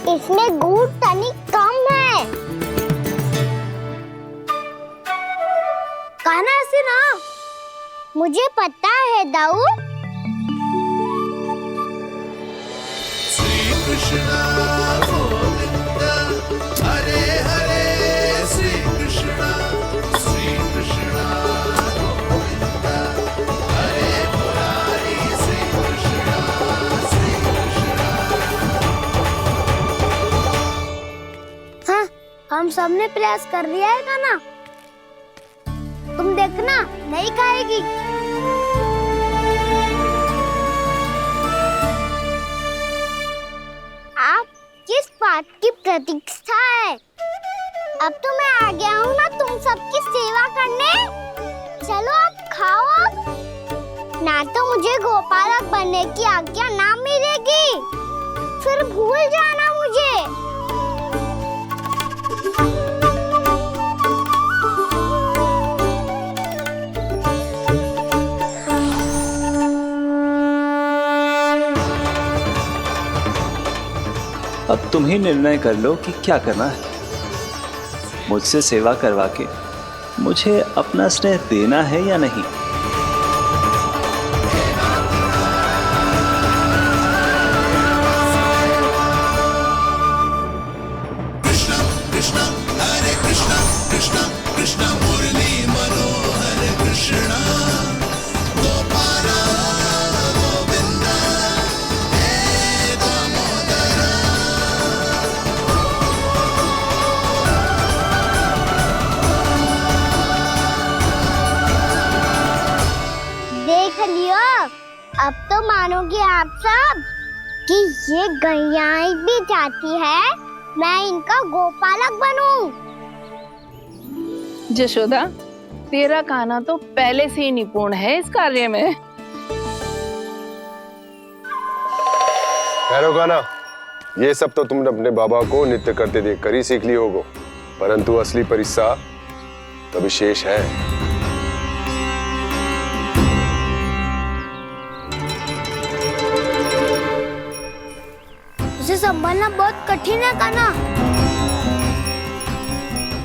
इसमें गुड़ तनिक कम है। कहना ऐसे ना। मुझे पता है दाऊ। श्री कृष्ण गोविंद हरे हरे श्री कृष्ण गोविंद हरे मुरारी श्री कृष्ण। हाँ, हम सबने प्रयास कर लिया है गाना। तुम देखना नहीं खाएगी। आप किस बात की प्रतीक्षा है? अब तो मैं आ गया हूँ ना तुम सबकी सेवा करने। चलो अब खाओ अब। ना तो मुझे गोपालक बनने की आज्ञा ना मिलेगी, फिर भूल जाना मुझे। अब तुम ही निर्णय कर लो कि क्या करना है। मुझसे सेवा करवा के मुझे अपना स्नेह देना है या नहीं। कृष्ण कृष्ण हरे कृष्ण कृष्ण कृष्ण मुरली मनोहर कृष्ण गोपाल गोविंद हे दामोदर। देख लियो, अब तो मानोगे आप सब कि ये गैयाएं भी चाहती है मैं इनका गोपालक बनूं। जशोदा, तेरा कान्हा तो पहले से ही निपुण है इस कार्य में। खैर गाना, ये सब तो तुमने अपने बाबा को नृत्य करते देख कर ही सीख ली होगो, परंतु असली परिस्सा तो विशेष है। उसे संभालना बहुत कठिन है कान्हा।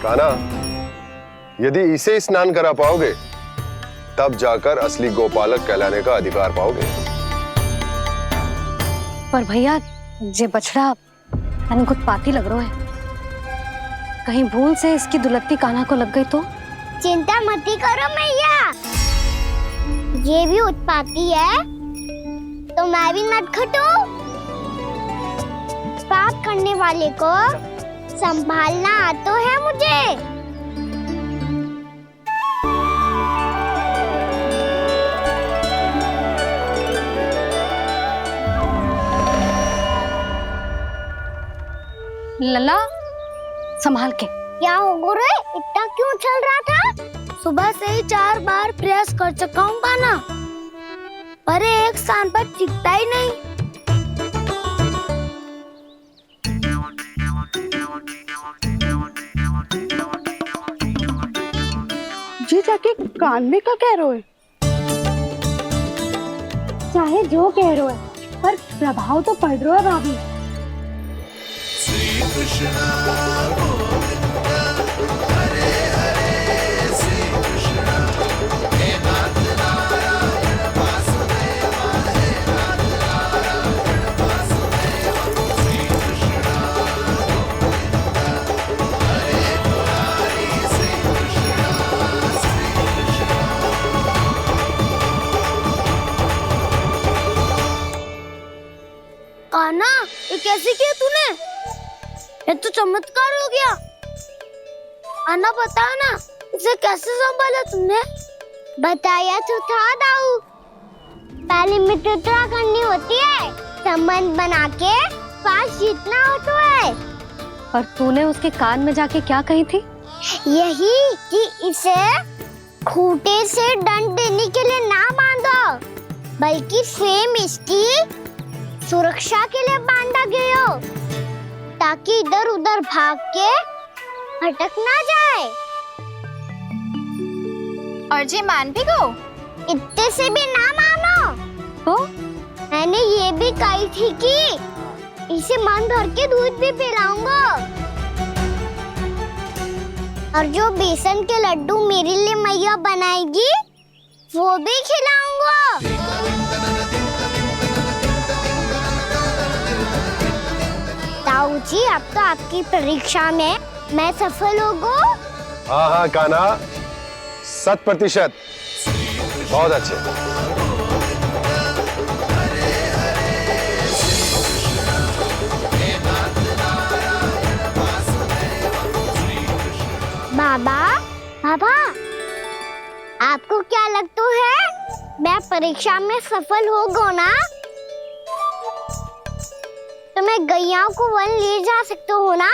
कान्हा, यदि इसे स्नान करा पाओगे तब जाकर असली गोपालक कहलाने का अधिकार पाओगे। पर भैया, ये बछड़ा उत्पाती लग रहा है। कहीं भूल से इसकी दुलत्ती कान्हा को लग गई तो? चिंता मत करो मैया, ये भी उत्पाती है तो मैं भी नटखट हूँ। पाप करने वाले को संभालना आता है मुझे। लला, संभाल के। क्या हो गुरु, इतना क्यों चल रहा था? सुबह से ही 4 बार प्रयास कर चुका हूँ कान्हा, पर एक स्थान पर टिकता ही नहीं। जी जाके कान में का कह रहे हो? चाहे जो कह रहे हो, पर प्रभाव तो पड़ रहा है भाभी। श्री कृष्ण गोविंद हरे हरे श्री कृष्ण हे नाथ नारायण वासुदेव हे नाथ नारायण वासुदेव। श्री कृष्ण गोविंद हरे मुरारी श्री कृष्ण। कान्हा, ये कैसे किया तूने? ये तो चमत्कार हो गया। कान्हा, बताओ ना, इसे कैसे संभाला तुमने? बताया तो था दाऊ, पहले मित्रता करनी होती है, संबंध बना के पास जीतना होता है। पर तूने उसके कान में जाके क्या कही थी? यही कि इसे खूंटे से दंड देने के लिए ना बांधो, बल्कि स्वयं इसकी सुरक्षा के लिए बांधा गया हो, ताकि इधर उधर भाग के भटक ना जाए। और जी मान भी गो? इतने से भी ना मानो। तो मैंने ये भी कही थी कि इसे मन भर के दूध भी पिलाऊंगा और जो बेसन के लड्डू मेरे लिए मैया बनाएगी वो भी खिलाऊंगा। ताऊ जी, अब तो आपकी परीक्षा में मैं सफल होगा। हाँ हाँ कान्हा, 100%। बहुत अच्छे। बाबा, बाबा, आपको क्या लगता है मैं परीक्षा में सफल होगा ना? तो मैं गैया को वन ले जा सकता हूँ ना?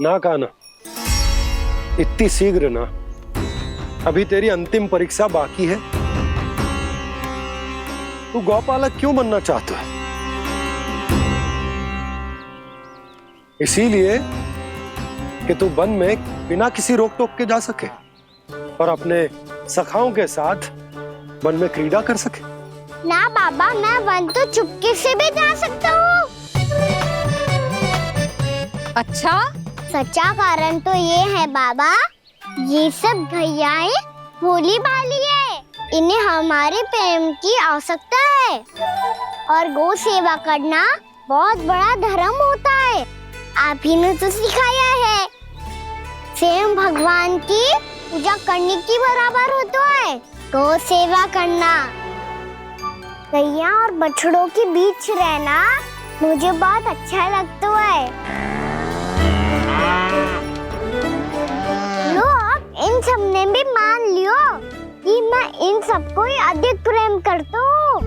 ना कान्हा, इतनी शीघ्र ना। अभी तेरी अंतिम परीक्षा बाकी है। तू गौपालक क्यों बनना चाहता है? इसीलिए कि तू वन में बिना किसी रोक टोक के जा सके और अपने सखाओं के साथ वन में क्रीड़ा कर सके। ना बाबा, मैं वन तो चुपके से भी जा सकता हूँ। अच्छा, सच्चा कारण तो ये है बाबा, ये सब भैयाएं भोली भाली है, इन्हें हमारे प्रेम की आवश्यकता है और गौ सेवा करना बहुत बड़ा धर्म होता है। आप ही ने तो सिखाया है, स्वयं भगवान की पूजा करने की बराबर होता है गौ सेवा करना। गैया और बछड़ों के बीच रहना मुझे बहुत अच्छा लगता है। लो, इन सब ने भी मान लियो कि मैं इन सबको ही अधिक प्रेम करता हूँ।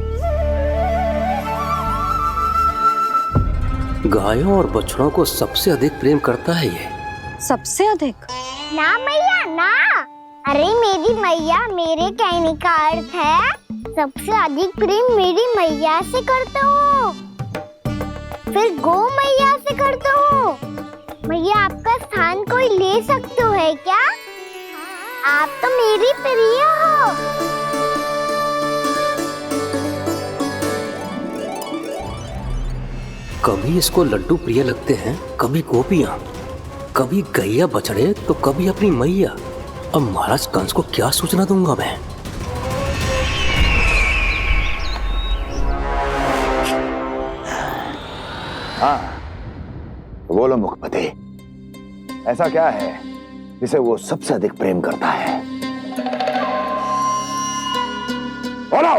गायों और बछड़ों को सबसे अधिक प्रेम करता है ये। सबसे अधिक? ना मैया ना, अरे मेरी मैया, मेरे कहने का अर्थ है सबसे अधिक प्रेम मेरी मैया से करता हूँ, फिर गौ मैया से करता हूँ। मैया, आपका स्थान कोई ले सकते है क्या? आप तो मेरी प्रिय हो। कभी इसको लड्डू प्रिय लगते हैं, कभी गोपियां, कभी गैया बछड़े, तो कभी अपनी मैया। अब महाराज कंस को क्या सूचना दूंगा मैं? हाँ, बोलो मुखपति, ऐसा क्या है जिसे वो सबसे अधिक प्रेम करता है? बोलो।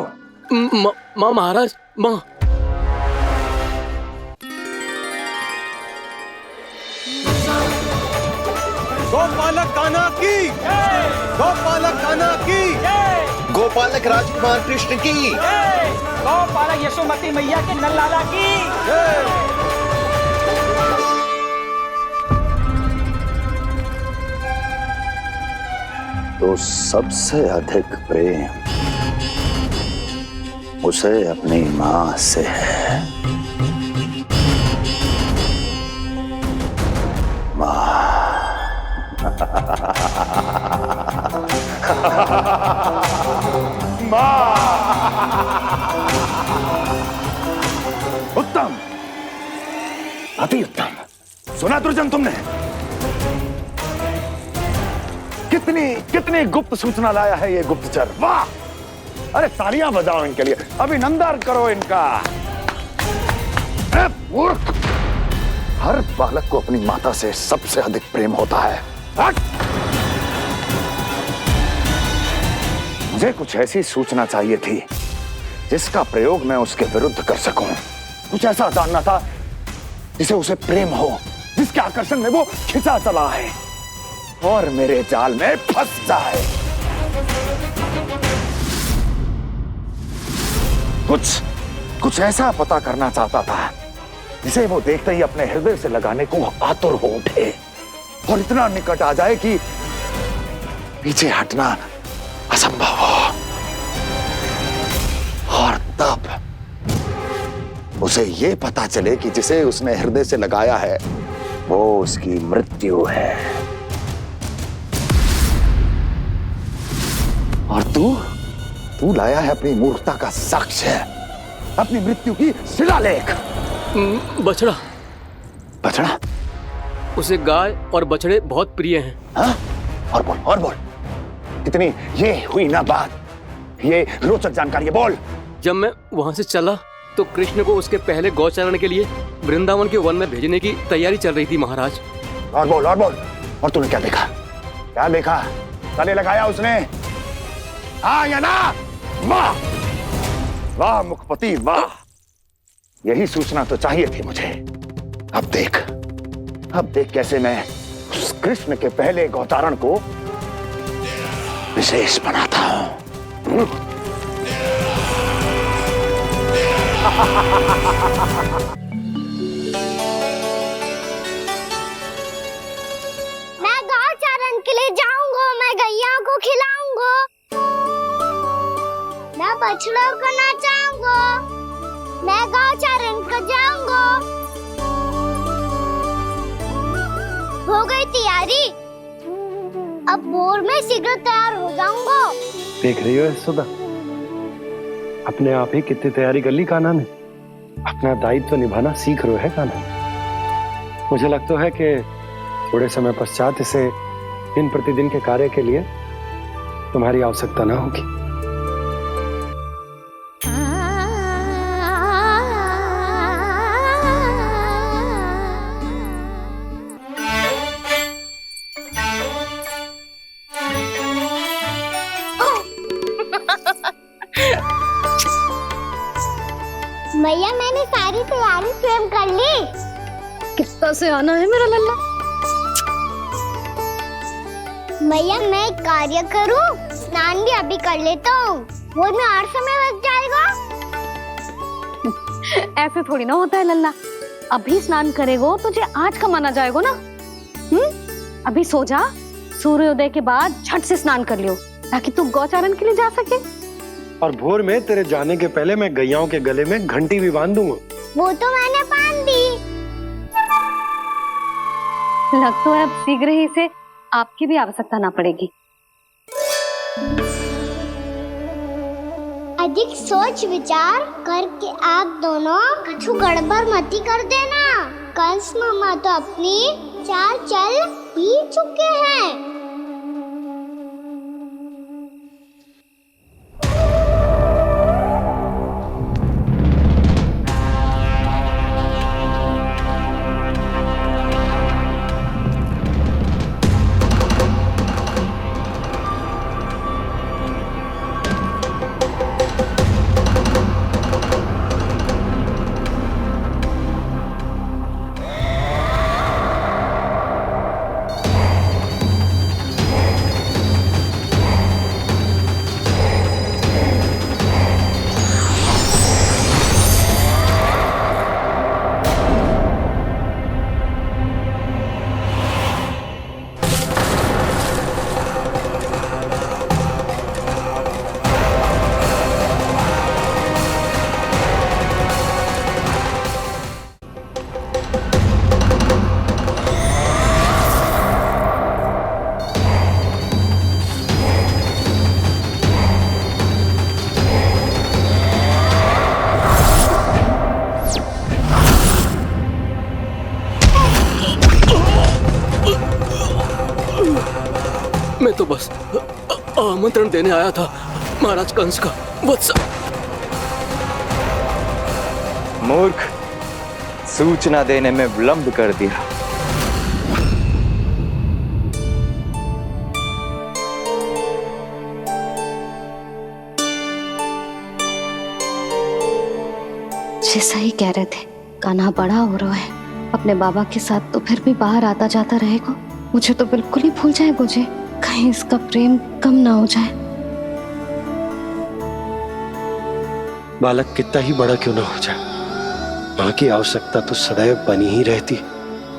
माँ महाराज, माँ। गोपालक कान्हा की, गोपालक कान्हा की, गोपालक राजकुमार कृष्ण की, गोपालक यशोमती मैया के नल्लाला की। तो सबसे अधिक प्रेम उसे अपनी माँ से है। माँ। उत्तम, अति उत्तम। सुना दुर्जन तुमने? कितनी गुप्त सूचना लाया है ये गुप्तचर। वाह! अरे तालियां बजाओ इनके लिए, अभिनंदन करो इनका। मूर्ख! हर बालक को अपनी माता से सबसे अधिक प्रेम होता है। मुझे कुछ ऐसी सूचना चाहिए थी जिसका प्रयोग मैं उसके विरुद्ध कर सकूं। कुछ ऐसा जानना था जिसे उसे प्रेम हो, जिसके आकर्षण में वो खिंचा चला है और मेरे जाल में फंस जाए। कुछ ऐसा पता करना चाहता था जिसे वो देखते ही अपने हृदय से लगाने को आतुर हो उठे और इतना निकट आ जाए कि पीछे हटना असंभव हो। और तब उसे ये पता चले कि जिसे उसने हृदय से लगाया है वो उसकी मृत्यु है। और तू लाया है अपनी मूर्खता का साक्ष्य, अपनी मृत्यु की शिलालेख। बछड़ा। बछड़ा? उसे गाय और बछड़े बहुत प्रिय हैं। हाँ? और बोल। इतनी ये हुई ना बात, ये रोचक जानकारी है, बोल। जब मैं वहां से चला तो कृष्ण को उसके पहले गौचारण के लिए वृंदावन के वन में भेजने की तैयारी चल रही थी महाराज। और बोल। और तूने क्या देखा? गले लगाया उसने? हाँ या ना? वाह मुखपति वाह, यही सूचना तो चाहिए थी मुझे। अब देख कैसे मैं उस कृष्ण के पहले गौतारण को विशेष बनाता हूं। मैं गौचारण के लिए जाऊंगा, मैं गैया को खिलाऊंगा, मैं बछड़ों को नचाऊंगा, मैं गौचारण को जाऊंगा। हो गई तैयारी, अब भोर में शीघ्र तैयार हो जाऊंगा। देख रही हो सुधा, अपने आप ही कितनी तैयारी कर ली कान्हा ने। अपना दायित्व निभाना सीख रहे है कान्हा। मुझे लगता है कि थोड़े समय पश्चात इसे दिन प्रतिदिन के कार्य के लिए तुम्हारी आवश्यकता ना होगी। भैया मैंने सारी तैयारी स्वयं कर ली। कितना से आना है मेरा लल्ला? भैया मैं एक कार्य करूं, स्नान भी अभी कर लेता हूँ, वो में और समय लग जाएगा। ऐसे थोड़ी ना होता है लल्ला, अभी स्नान करेगो तुझे आज का माना जाएगा ना। अभी सो जा, सूर्योदय के बाद झट से स्नान कर लियो ताकि तू गौचारण के लिए जा सके। और भोर में तेरे जाने के पहले मैं गैयाओं के गले में घंटी भी बांध दूंगा। वो तो मैंने बांध दी। लग तो है अब शीघ्र ही से आपकी भी आवश्यकता ना पड़ेगी। अधिक सोच विचार करके आप दोनों कछु गड़बड़ मती कर देना। कंस मामा तो अपनी चाल चल ही चुके हैं। मैं तो बस आमंत्रण देने आया था महाराज कंस का। वत्स मूर्ख, सूचना देने में विलंब कर दिया। जैसा ही कह रहे थे, कान्हा बड़ा हो रहा है, अपने बाबा के साथ तो फिर भी बाहर आता जाता रहेगा। मुझे तो बिल्कुल ही भूल जाएगा जी, कहीं इसका प्रेम कम ना हो जाए। बालक कितना ही बड़ा क्यों ना हो जाए, माँ की आवश्यकता तो सदैव बनी ही रहती,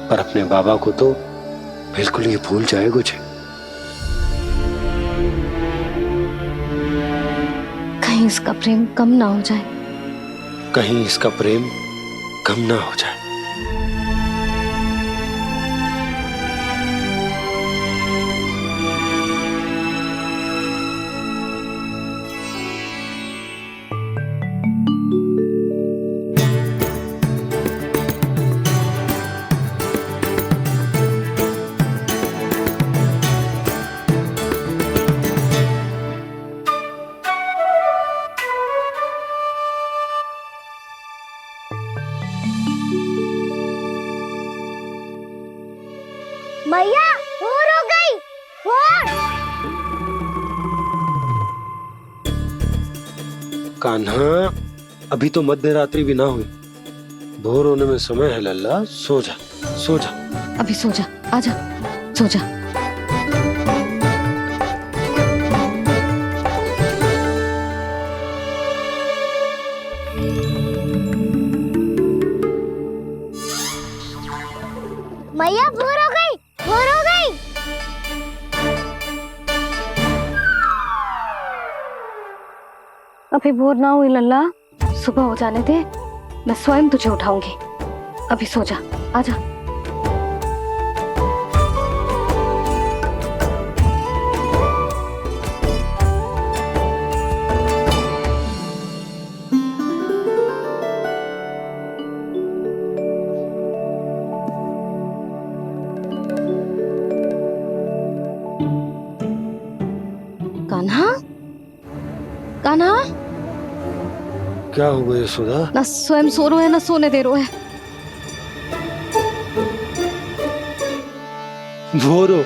पर अपने बाबा को तो बिल्कुल ही भूल जाएगा जी। कहीं इसका प्रेम कम ना हो जाए, कहीं इसका प्रेम कम ना हो जाए। मैया भोर हो गई। भोर। कान्हा, अभी तो मध्य रात्रि भी ना हुई, भोर होने में समय है लल्ला। सो जा, सो जा। अभी सो जा, आजा, सो जा। मैया भोर हो गई, भोर हो गई। अभी भोर ना हुई लल्ला, सुबह हो जाने दे, मैं स्वयं तुझे उठाऊंगी। अभी सो जा, आजा। कान्हा, कान्हा, क्या हो गया यशोदा? ना स्वयं सो रहे हैं ना सोने दे रहे हैं। भोर हो।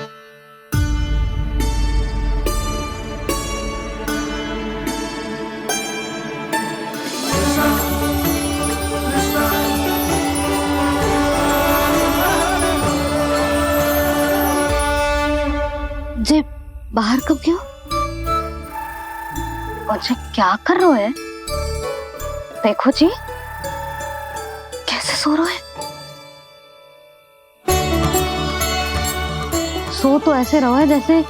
जे बाहर कब गयो? और जे क्या कर रहे हैं? देखो जी, कैसे सो रहे हैं। सो तो ऐसे रहो है जैसे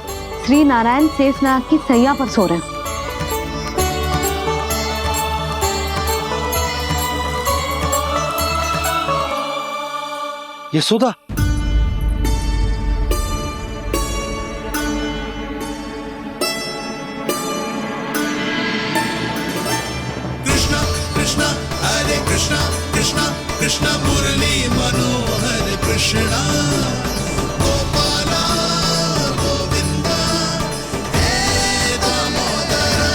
श्री नारायण शेषनाग की सैया पर सो रहे हैं। यशोदा, कृष्ण मुरली मनोहर कृष्णा गोपाला गोविंदा हे दामोदरा।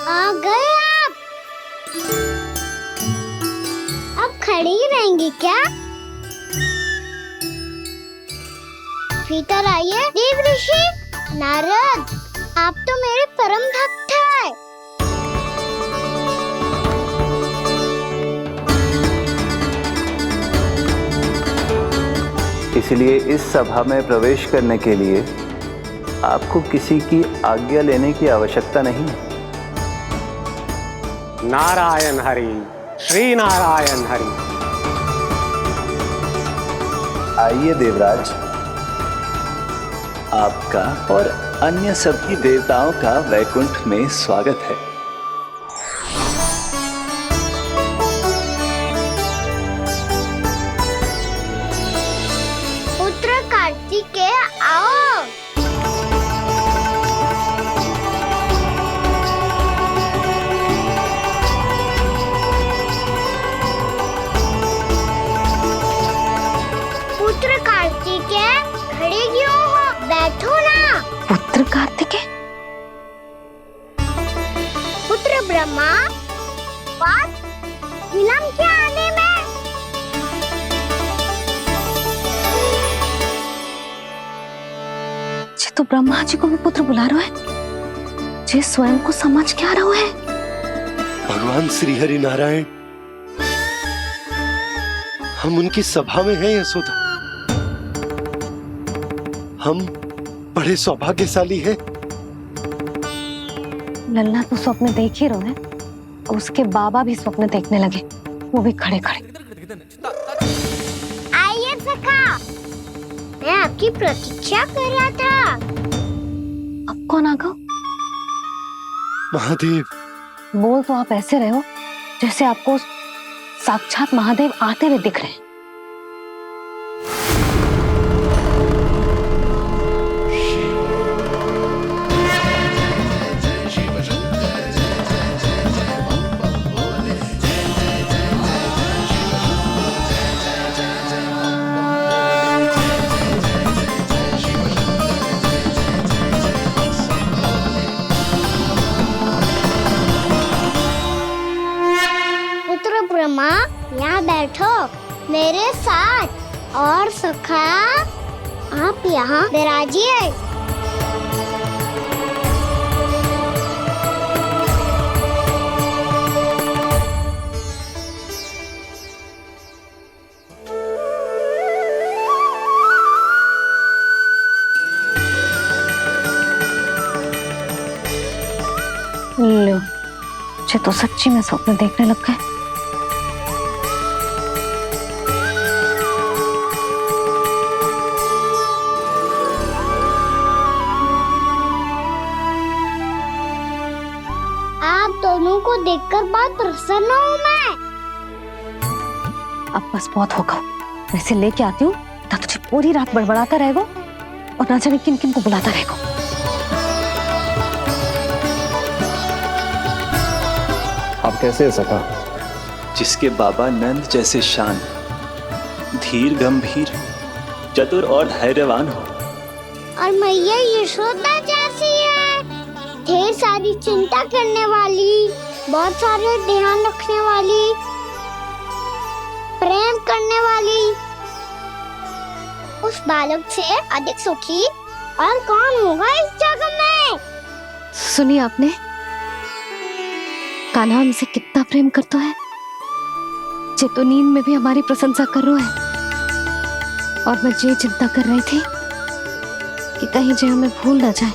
आ गए आप। अब खड़ी ही रहेंगी क्या? भीतर आइए देव ऋषि। नारद, आप तो मेरे परम भक्त हैं। इसलिए इस सभा में प्रवेश करने के लिए आपको किसी की आज्ञा लेने की आवश्यकता नहीं है। नारायण हरि, श्री नारायण हरि। आइए देवराज, आपका और अन्य सभी देवताओं का वैकुंठ में स्वागत है। पुत्र कार्तिकेय आओ। पुत्र कार्तिकेय खड़े क्यों हो? बैठो ना। पुत्र कार्तिकेय? पुत्र ब्रह्मा, बात विलंब क्या आने में? जे तो ब्रह्मा जी को भी पुत्र बुला रहे हैं, जे स्वयं को समझ क्या रहे हैं। भगवान श्री हरि नारायण, हम उनकी सभा में हैं यशोदा। हम बड़े सौभाग्यशाली हैं। लल्ला तो स्वप्न देख ही रहे हैं, और उसके बाबा भी स्वप्न देखने लगे, वो भी खड़े खड़े। आइए सखा, मैं आपकी प्रतीक्षा कर रहा था। अब कौन आ गया? महादेव। बोल तो आप ऐसे रहे हो जैसे आपको साक्षात महादेव आते हुए दिख रहे हैं। यहाँ बैठो मेरे साथ। और सखा आप यहाँ विराजिए। लो, मुझे तो सच्ची में स्वप्न देखने लग गए। आप दोनों को देखकर बहुत प्रसन्न हूँ मैं। अब बस बहुत होगा। वैसे लेके आती हूँ ना, तुझे पूरी रात बड़बड़ाता रहेगा और ना जाने किन किन को बुलाता रहेगा। आप कैसे सका? जिसके बाबा नंद जैसे शान, धीर गंभीर, चतुर और धैर्यवान हो। और मैया यशोदा जैसी है, ढेर सारी चिंता करने वाली, बहुत सारे ध्यान रखने वाली, प्रेम करने वाली। उस बालक से अधिक सुखी और कौन होगा इस जगत में? सुनिए आपने, कान्हा हमसे कितना प्रेम करता है। जे तो नींद में भी हमारी प्रशंसा कर रहा है। और मैं ये चिंता कर रही थी कि कहीं जे हमें भूल ना जाए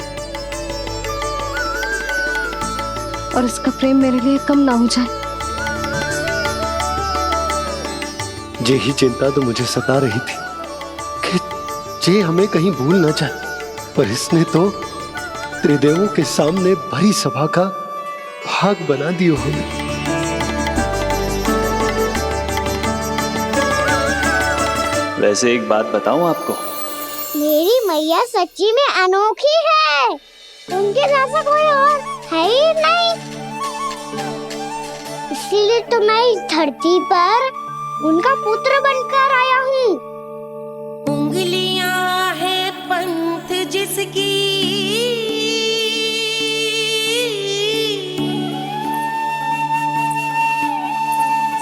और इसका प्रेम मेरे लिए कम ना हो जाए। यही चिंता तो मुझे सता रही थी कि जे हमें कहीं भूल ना जाए, पर इसने तो त्रिदेवों के सामने भरी सभा का भाग बना दियो हमें। वैसे एक बात बताऊं आपको, मेरी मैया सच्ची में अनोखी है। उनके जैसा कोई और है ही नहीं। इसलिए तो मैं इस धरती पर उनका पुत्र बनकर आया हूँ। उंगलियां है पंथ जिसकी,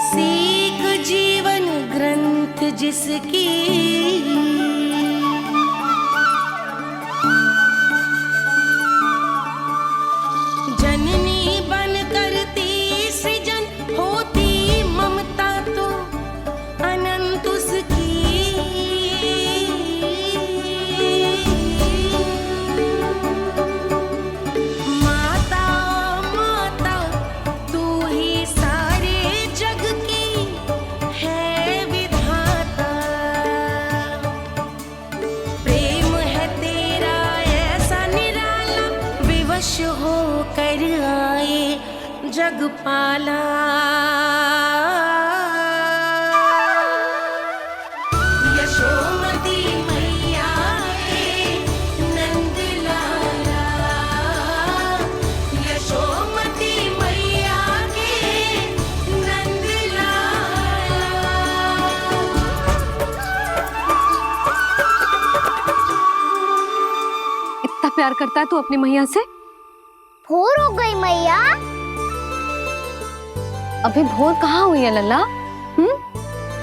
सीख जीवन ग्रंथ जिसकी, जननी बन करती सृजन होती ममता तो अनंत उसकी। माता माता तू ही सारे जग की है विधाता। प्रेम है तेरा ऐसा निराला, विवश हो कर आए जग पाला। यशोमती मैया के नंद लाला, यशोमती मैया के नंद लाला। इतना प्यार करता है तू अपनी मैया से? भोर हो गई मैया। अभी भोर कहाँ हुई है लल्ला?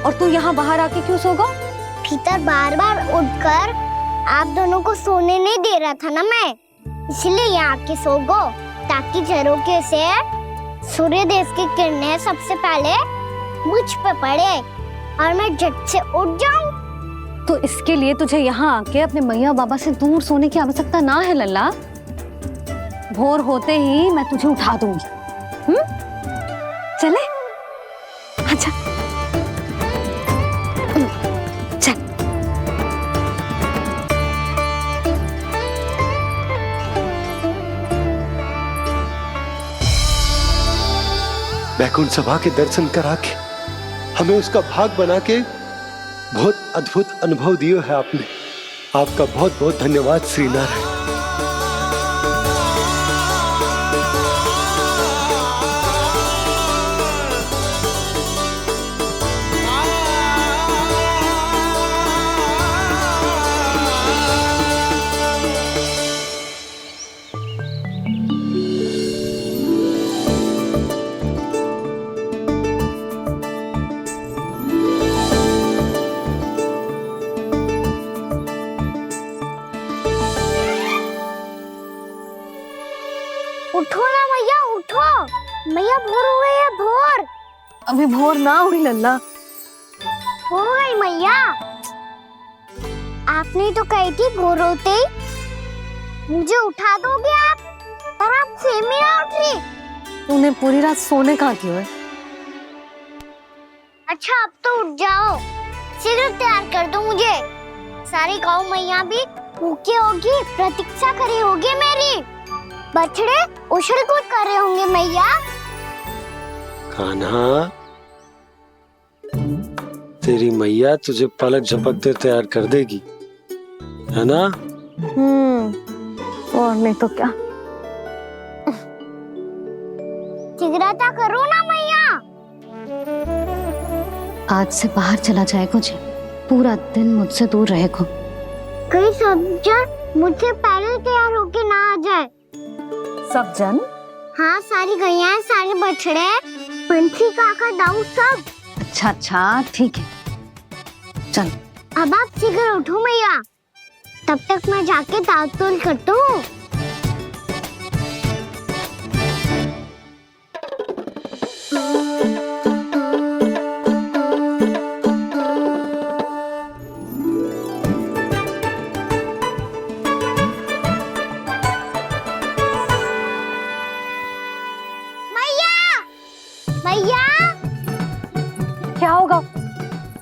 और तू यहाँ बाहर आके क्यों सो गया? भीतर बार बार उठकर आप दोनों को सोने नहीं दे रहा था ना मैं, इसलिए यहाँ आके सो गो, ताकि झरोखे से सूर्य देव की किरणें सबसे पहले मुझ पे पड़े और मैं झट से उठ जाऊं। तो इसके लिए तुझे यहाँ आके अपने मैया बाबा से दूर सोने की आवश्यकता ना है लल्ला। भोर होते ही मैं तुझे उठा दूंगी। चले? अच्छा चल। बैकुंठ सभा के दर्शन करा के हमें उसका भाग बना के बहुत अद्भुत अनुभव दियो है आपने। आपका बहुत बहुत धन्यवाद श्री नारायण। मैया उठो, मैया भोर हो गई है, भोर। अभी भोर ना हुई लल्ला। हो गई मैया। आपने तो कही थी भोर होते ही मुझे उठा दोगे आप, पर आप फिर भी ना उठ रही। तूने पूरी रात सोने कहाँ की है? अच्छा अब तो उठ जाओ, शीघ्र तैयार कर दो मुझे। सारी गौ मैया भी भूखी होगी, प्रतीक्षा करी होगी मेरी। बछड़े उछल कूद कर रहे होंगे मैया। कान्हा, तेरी मैया तुझे पलक झपकते तैयार कर देगी, है ना? और नहीं तो क्या। शीघ्रता करो ना मैया। आज से बाहर चला जाएगा जी, पूरा दिन मुझसे दूर रहेगा। कहीं सब जन मुझसे पहले तैयार होके ना आ जाए। सब जन? हाँ, सारी गैया, सारे बछड़े, पंछी, काका, दाऊ, सब। अच्छा अच्छा ठीक है, चल। अब आप शीघ्र उठो मैया, तब तक मैं जाके ताल-तोल करता हूँ। मैया, क्या होगा?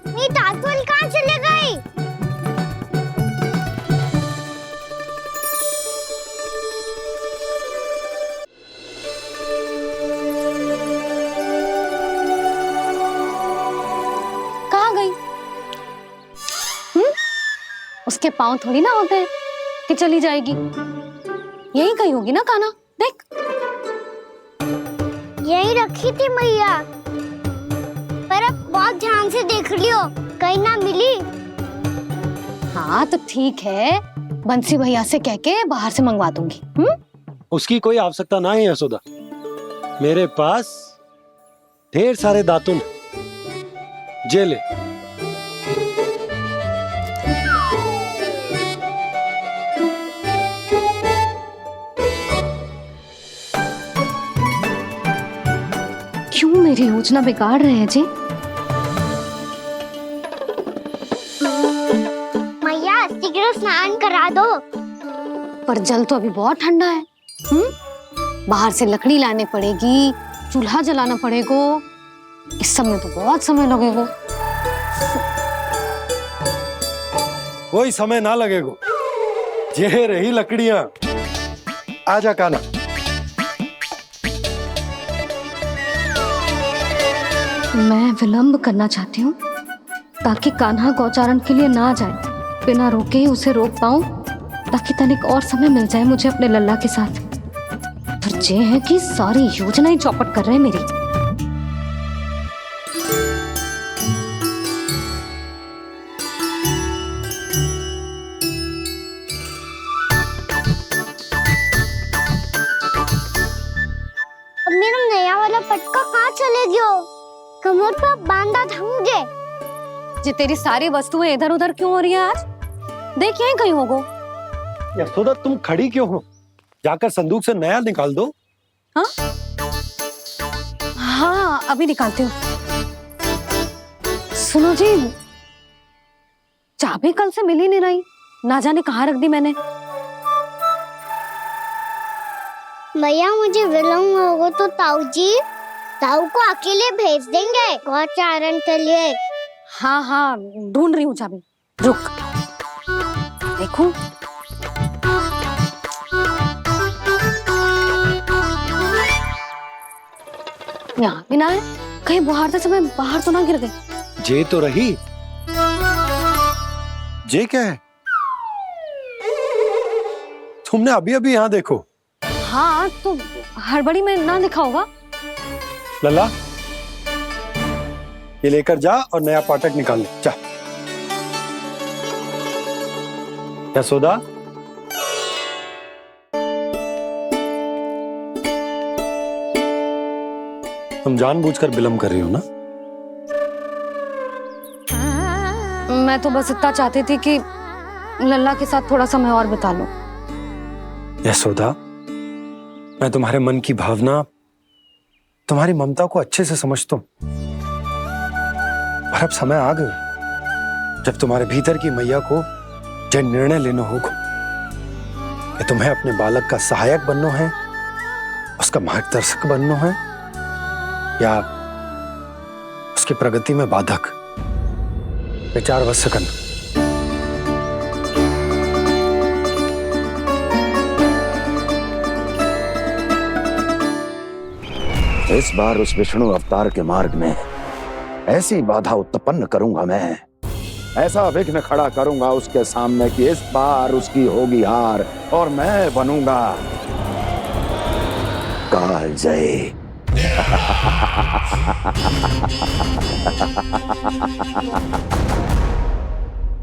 मेरी ताल-तोल कहाँ चले गई? कहाँ गई? उसके पाँव थोड़ी ना होते हैं कि चली जाएगी। यही कहीं होगी ना कान्हा, देख। यही रखी थी मैया, पर अब बहुत ध्यान से देख लियो, कहीं ना मिली। हाँ तो ठीक है, बंसी भैया से कह के बाहर से मंगवा दूंगी। उसकी कोई आवश्यकता ना है यशोदा, मेरे पास ढेर सारे दातुन, जे ले। क्यों मेरी योजना बिगाड़ रहे हैं जी? मैया शीघ्र स्नान करा दो। पर जल तो अभी बहुत ठंडा है। बाहर से लकड़ी लाने पड़ेगी, चूल्हा जलाना पड़ेगा, इस सब में तो बहुत समय लगेगा। कोई समय ना लगेगा, ये रही लकड़ियां। आजा कान्हा। मैं विलंब करना चाहती हूँ ताकि कान्हा गौचारण के लिए ना जाए, बिना रोके ही उसे रोक पाऊं, ताकि तनिक और समय मिल जाए मुझे अपने लल्ला के साथ। पर ये है कि सारी योजना ही चौपट कर रहे हैं मेरी। अब मेरा नया वाला पटका कहाँ चले गयो? कमर पर बांधा था मुझे। जी तेरी सारी वस्तुएं इधर उधर क्यों हो रही है आज? देख यहीं कहीं होगो। यशोदा तुम खड़ी क्यों हो? जाकर संदूक से नया निकाल दो। हाँ हाँ अभी निकालती हूँ। सुनो जी, चाबी कल से मिल ही नहीं रही, ना जाने कहाँ रख दी मैंने। भैया मुझे विलम्ब होगा तो ताऊ को अकेले भेज देंगे गौचारण के लिए। हाँ हाँ ढूंढ रही हूँ चाबी, रुक। देखो यहाँ भी ना है, कहीं बुहारते समय बाहर तो ना गिर गई। जे तो रही। जे क्या है? तुमने अभी अभी यहाँ देखो। हाँ तो हड़बड़ी में ना दिखा होगा। लल्ला ये लेकर जा और नया पाठक निकाल ले, जा। यशोदा तुम जानबूझकर विलम्ब कर रही हो ना? मैं तो बस इतना चाहती थी कि लल्ला के साथ थोड़ा समय और बिता लूं। यशोदा मैं तुम्हारे मन की भावना, तुम्हारी ममता को अच्छे से समझता हूं। पर अब समय आ गया जब तुम्हारे भीतर की मैया को यह निर्णय लेना होगा कि तुम्हें अपने बालक का सहायक बनना है, उसका मार्गदर्शक बनना है, या उसकी प्रगति में बाधक। विचार अवश्य करना। इस बार उस विष्णु अवतार के मार्ग में ऐसी बाधा उत्पन्न करूंगा मैं, ऐसा विघ्न खड़ा करूंगा उसके सामने कि इस बार उसकी होगी हार और मैं बनूंगा कालजयी।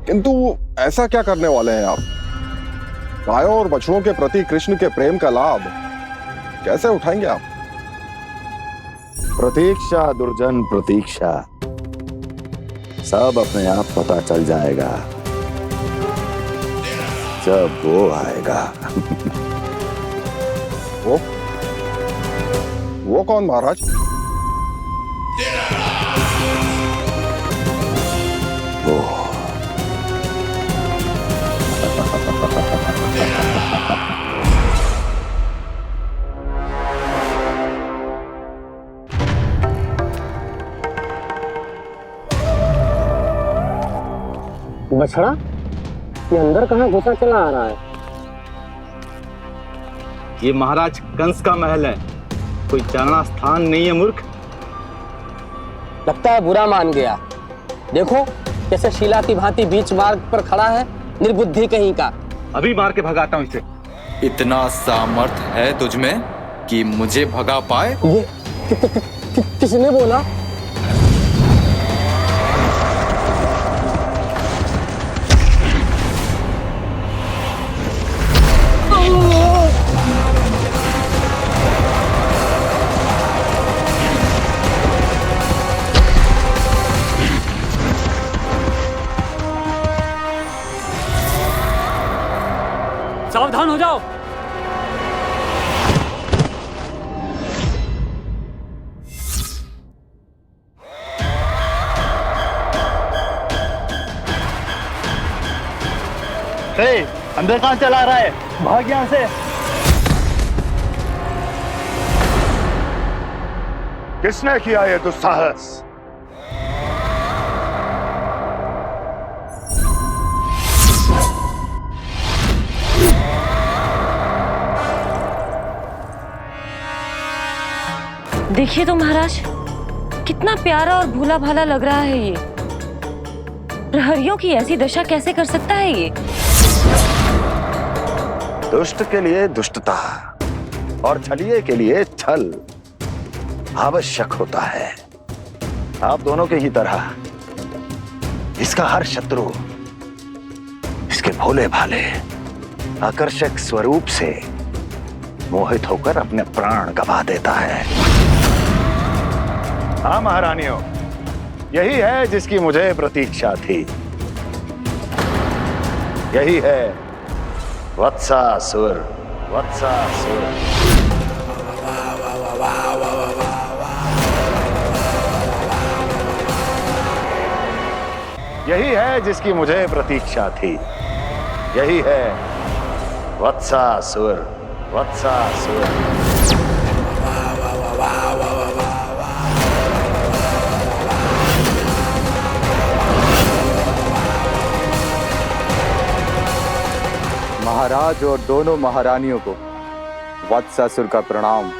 किंतु ऐसा क्या करने वाले हैं आप? गायों और बछड़ों के प्रति कृष्ण के प्रेम का लाभ कैसे उठाएंगे आप? प्रतीक्षा दुर्जन प्रतीक्षा, सब अपने आप पता चल जाएगा जब वो आएगा। वो कौन महाराज? वो बछड़ा, ये अंदर कहाँ घुसा चला आ रहा है? ये महाराज कंस का महल है, कोई जाना स्थान नहीं है मूर्ख। लगता है बुरा मान गया। देखो कैसे शीला की भांति बीच मार्ग पर खड़ा है, निर्बुद्धि कहीं का। अभी मार के भगाता हूँ इसे। इतना सामर्थ है तुझमें कि मुझे भगा पाए? ये किसने बोला? सावधान हो जाओ। अंदर कहाँ चला रहा है? भाग यहाँ से। किसने किया ये दुस्साहस? देखिए तो महाराज, कितना प्यारा और भोला भाला लग रहा है ये। प्रहरियों की ऐसी दशा कैसे कर सकता है ये? दुष्ट के लिए दुष्टता और छलिए के लिए छल आवश्यक होता है। आप दोनों के ही तरह इसका हर शत्रु इसके भोले भाले आकर्षक स्वरूप से मोहित होकर अपने प्राण गंवा देता है। हाँ महारानियों, यही है जिसकी मुझे प्रतीक्षा थी। यही है वत्सासुर। वत्सासुर यही है जिसकी मुझे प्रतीक्षा थी। यही है वत्सासुर। वत्सासुर महाराज और दोनों महारानियों को वत्सासुर का प्रणाम।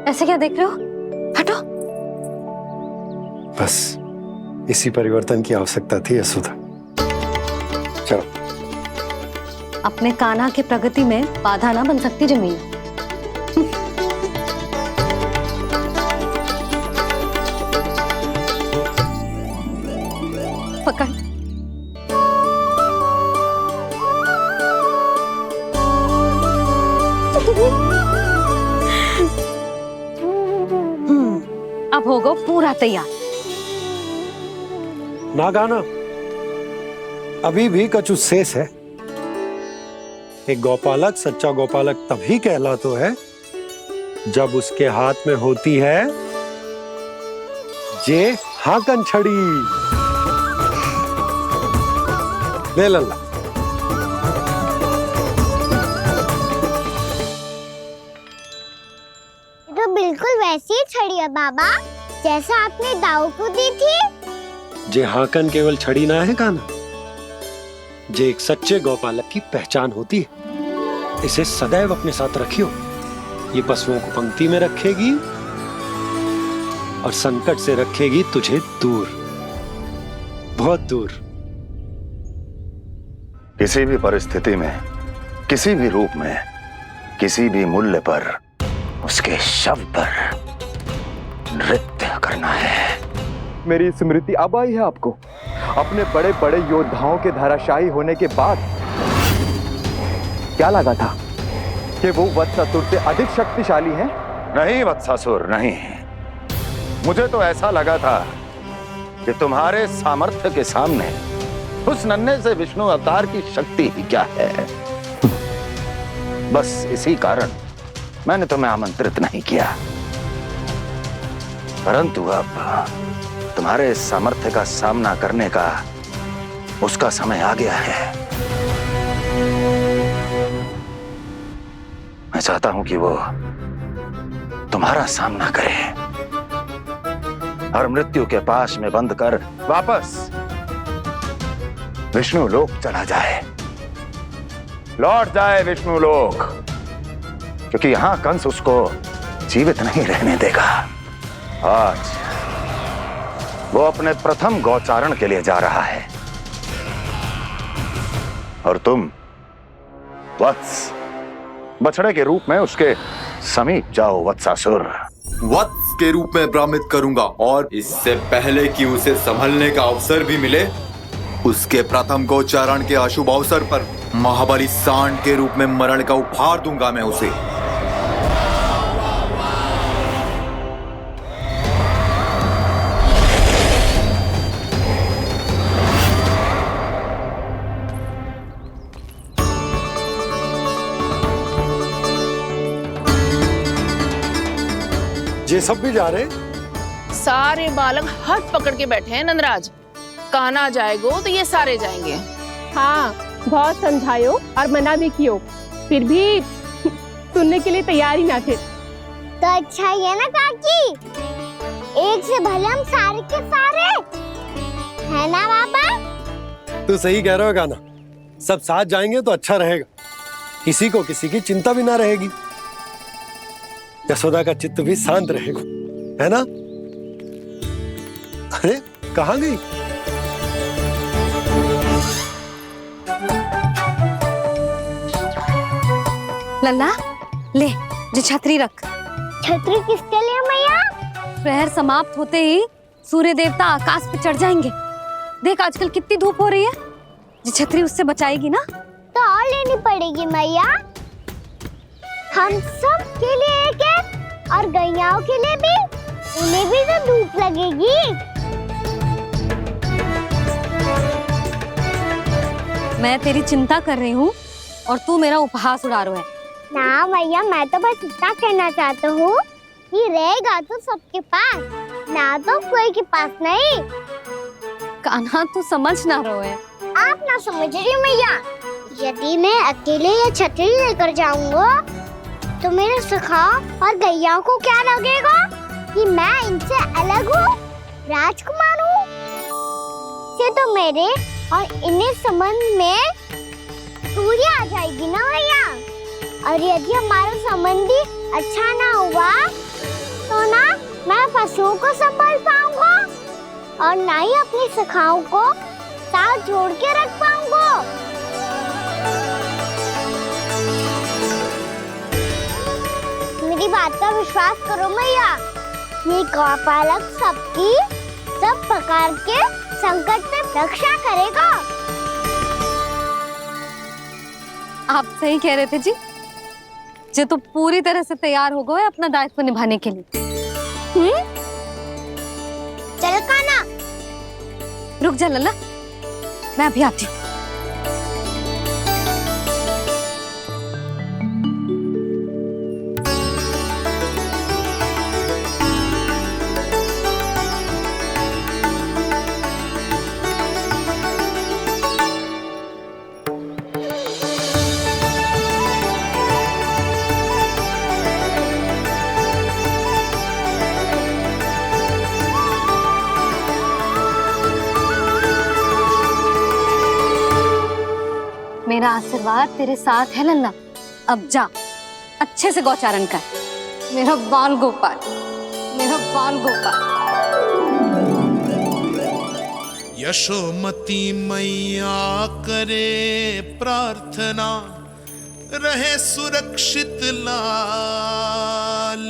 ऐसे क्या देख रहे हो? हटो। बस इसी परिवर्तन की आवश्यकता थी यशोदा। चलो। अपने कान्हा के प्रगति में बाधा ना बन सकती जमीन। पकड़। पूरा तैयार। ना गाना, अभी भी कछु शेष है। एक गौपालक सच्चा गौपालक तभी कहलाता है जब उसके हाथ में होती है जे हाकन छड़ी। ले लल्ला। तो बिल्कुल वैसी ही छड़ी है बाबा जैसा आपने दाऊ को दी थी। जे हाकन केवल छड़ी ना है काना, जे एक सच्चे गौपालक की पहचान होती है। इसे सदैव अपने साथ रखियो। ये पशुओं को पंक्ति में रखेगी और संकट से रखेगी तुझे दूर, बहुत दूर। किसी भी परिस्थिति में, किसी भी रूप में, किसी भी मूल्य पर उसके शव पर नृत्य करना है। मेरी स्मृति अब आई है आपको? अपने बड़े बड़े योद्धाओं के धराशायी होने के बाद क्या लगा था कि वो वत्सासुर से अधिक शक्तिशाली हैं? नहीं वत्सासुर, नहीं। मुझे तो ऐसा लगा था कि तुम्हारे सामर्थ्य के सामने उस नन्हे से विष्णु अवतार की शक्ति ही क्या है। बस इसी कारण मैंने तुम्हें आमंत्रित नहीं किया। परंतु अब तुम्हारे सामर्थ्य का सामना करने का उसका समय आ गया है। मैं चाहता हूं कि वो तुम्हारा सामना करे और मृत्यु के पास में बंद कर वापस विष्णु लोक चला जाए, लौट जाए विष्णु लोक, क्योंकि यहां कंस उसको जीवित नहीं रहने देगा। आज वो अपने प्रथम गौचारण के लिए जा रहा है और तुम वत्स बछड़े के रूप में उसके समीप जाओ वत्सासुर। वत्स के रूप में भ्रमित करूंगा और इससे पहले कि उसे संभलने का अवसर भी मिले, उसके प्रथम गोचारण के अशुभ अवसर पर महाबली सांड के रूप में मरण का उपहार दूंगा मैं उसे। ये सब भी जा रहे? सारे बालक हाथ पकड़ के बैठे हैं नंदराज। कान्हा जाएगो तो ये सारे जाएंगे। हाँ, बहुत समझायो और मना भी कियो, फिर भी सुनने के लिए तैयार ही ना थे। तो अच्छा ही है ना काकी, एक से भले हम सारे के सारे, है ना बाबा? तू सही कह रहा हो गाना, सब साथ जाएंगे तो अच्छा रहेगा, किसी को किसी की चिंता भी ना रहेगी, यशोदा का चित्त भी शांत रहेगा, है ना? अरे कहाँ गई? लल्ला ले, जो छतरी रख। छतरी किसके लिए मैया? प्रहर समाप्त होते ही सूर्य देवता आकाश पे चढ़ जाएंगे। देख आजकल कितनी धूप हो रही है, जो छतरी उससे बचाएगी ना। तो और लेनी पड़ेगी मैया, हम सब के लिए एक एक और गैयाओं के लिए भी, उन्हें भी तो धूप लगेगी। मैं तेरी चिंता कर रही हूँ और तू मेरा उपहास उड़ा रहा है। ना भैया, मैं तो बस इतना कहना चाहता हूँ कि रहेगा तो सबके पास, ना तो कोई के पास नहीं। कान्हा तू समझ ना रहो है। आप ना समझ रही मैया, यदि मैं अकेले ये छतरी लेकर जाऊंगा तो मेरे सखा और गैयाओं को क्या लगेगा कि मैं इनसे अलग हूँ, राजकुमार हूँ। से तो मेरे और इन्हें संबंध में दूरी आ जाएगी ना भैया। और यदि हमारा संबंधी अच्छा ना हुआ तो ना मैं पशुओं को संभाल पाऊंगा और ना ही अपनी सखाओं को साथ जोड़ के रख पाऊंगा। मेरी बात का विश्वास करो मैया, ये गौपालक सबकी सब प्रकार के संकट से रक्षा करेगा। आप सही कह रहे थे जी, जो तो पूरी तरह से तैयार हो गए अपना दायित्व निभाने के लिए। रुक जा लल्ला, मैं अभी आती हूँ। मेरा आशीर्वाद तेरे साथ है लल्ला। अब जा, अच्छे से गौचारण कर। मेरा बाल गोपाल, मेरा बाल गोपाल। यशोमती मैया करे प्रार्थना, रहे सुरक्षित लाल।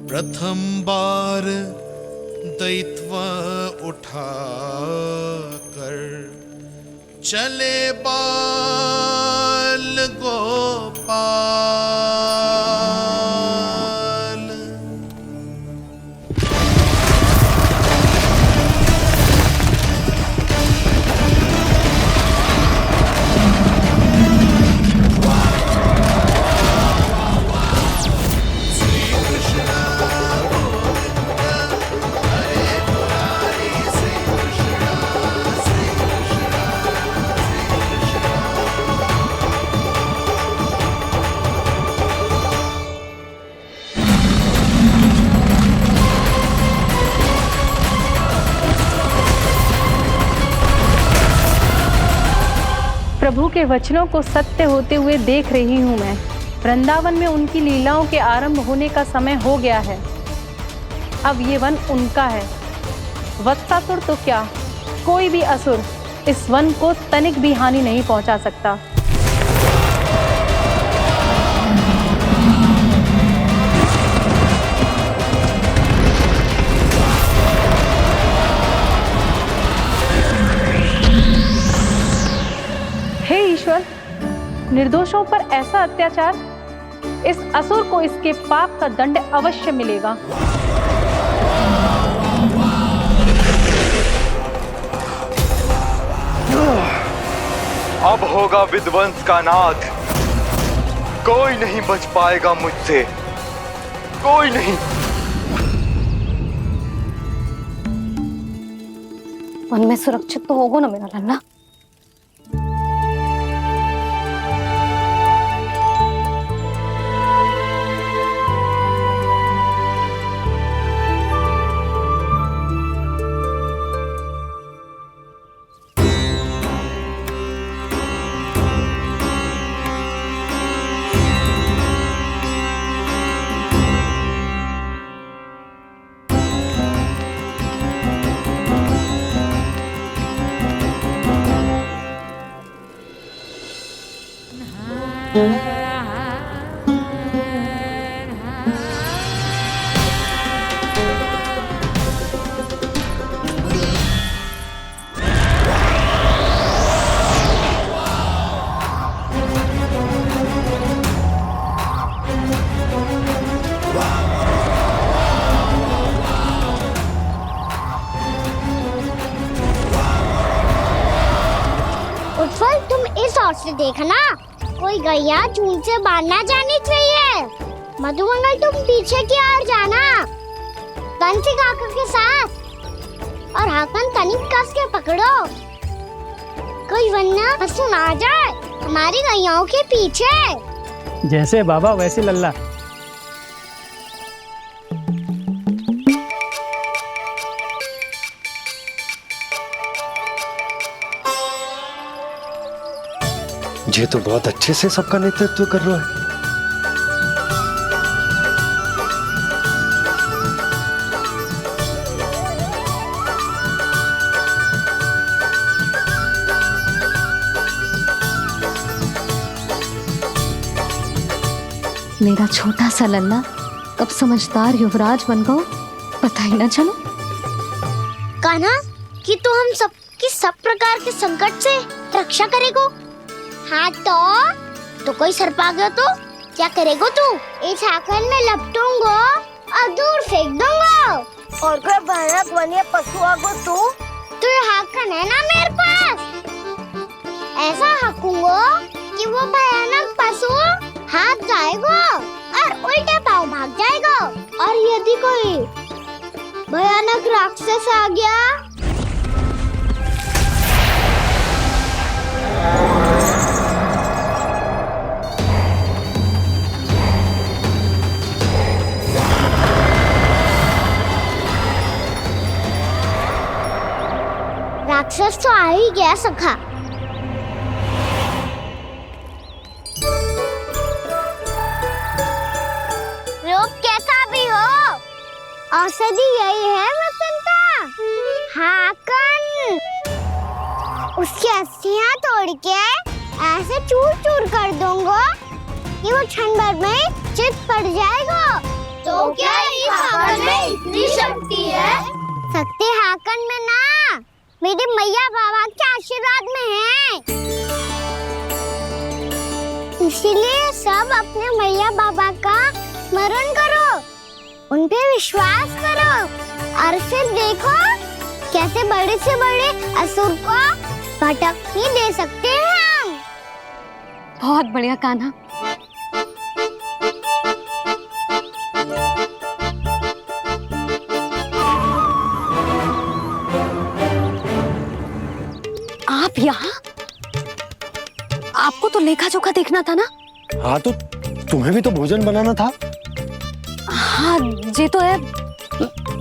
प्रथम बार दैत्व उठा कर चले बाल गोपाल। प्रभु के वचनों को सत्य होते हुए देख रही हूँ मैं। वृंदावन में उनकी लीलाओं के आरंभ होने का समय हो गया है। अब ये वन उनका है। वत्सासुर तो क्या, कोई भी असुर इस वन को तनिक भी हानि नहीं पहुंचा सकता। हे ईश्वर, निर्दोषों पर ऐसा अत्याचार, इस असुर को इसके पाप का दंड अवश्य मिलेगा। अब होगा विध्वंस का नाद। कोई नहीं बच पाएगा मुझसे, कोई नहीं। वन में सुरक्षित तो होगा ना मेरा लल्ला? उत्पल, तुम इस ओर से देखना, कोई गैया चून से बाहर ना जानी चाहिए। मधुमंगल, तुम पीछे की ओर जाना, बंसी काका के साथ। और हाकन तनिक कस के पकड़ो, कोई वरना असुर आ जाए हमारी गैयाओं के पीछे। जैसे बाबा वैसे लल्ला। ये तो बहुत अच्छे से सबका नेतृत्व कर रहा है। मेरा छोटा सा लल्ला कब समझदार युवराज बन गो, पता ही ना चलो। कहना कि तू हम सबकी सब प्रकार के संकट से रक्षा करेगो। हाँ तो कोई सर्प आ गया तो क्या करेगो तू? इस हाकन में लपटूंगा और दूर फेंक दूंगा। और कोई भयानक वन्य पशु आगो तो ये हाकन है ना मेरे पास। ऐसा हाकूंगा कि वो भयानक पशु हाथ जाएगा और उल्टे पाँव भाग जाएगा। और यदि कोई भयानक राक्षस आ गया राक्षस तो आ ही गया सखा। रोग कैसा भी हो, औषधि यही है वसंता। हाकन उसकी अस्थियां तोड़ के ऐसे चूर चूर कर दूंगा कि वो क्षण भर में चित पड़ जाएगा। तो क्या इस हाकन में इतनी शक्ति है? शक्ति हाकन में ना, मेरे मैया बाबा के आशीर्वाद में है। इसीलिए सब अपने मैया बाबा का स्मरण करो, उन पे विश्वास करो और फिर देखो कैसे बड़े से बड़े असुर को भटक ही दे सकते हैं हम। बहुत बढ़िया कान्हा। आप यहाँ? आपको तो लेखा जोखा देखना था ना? हाँ तो तुम्हें भी तो भोजन बनाना था। हाँ जी तो है,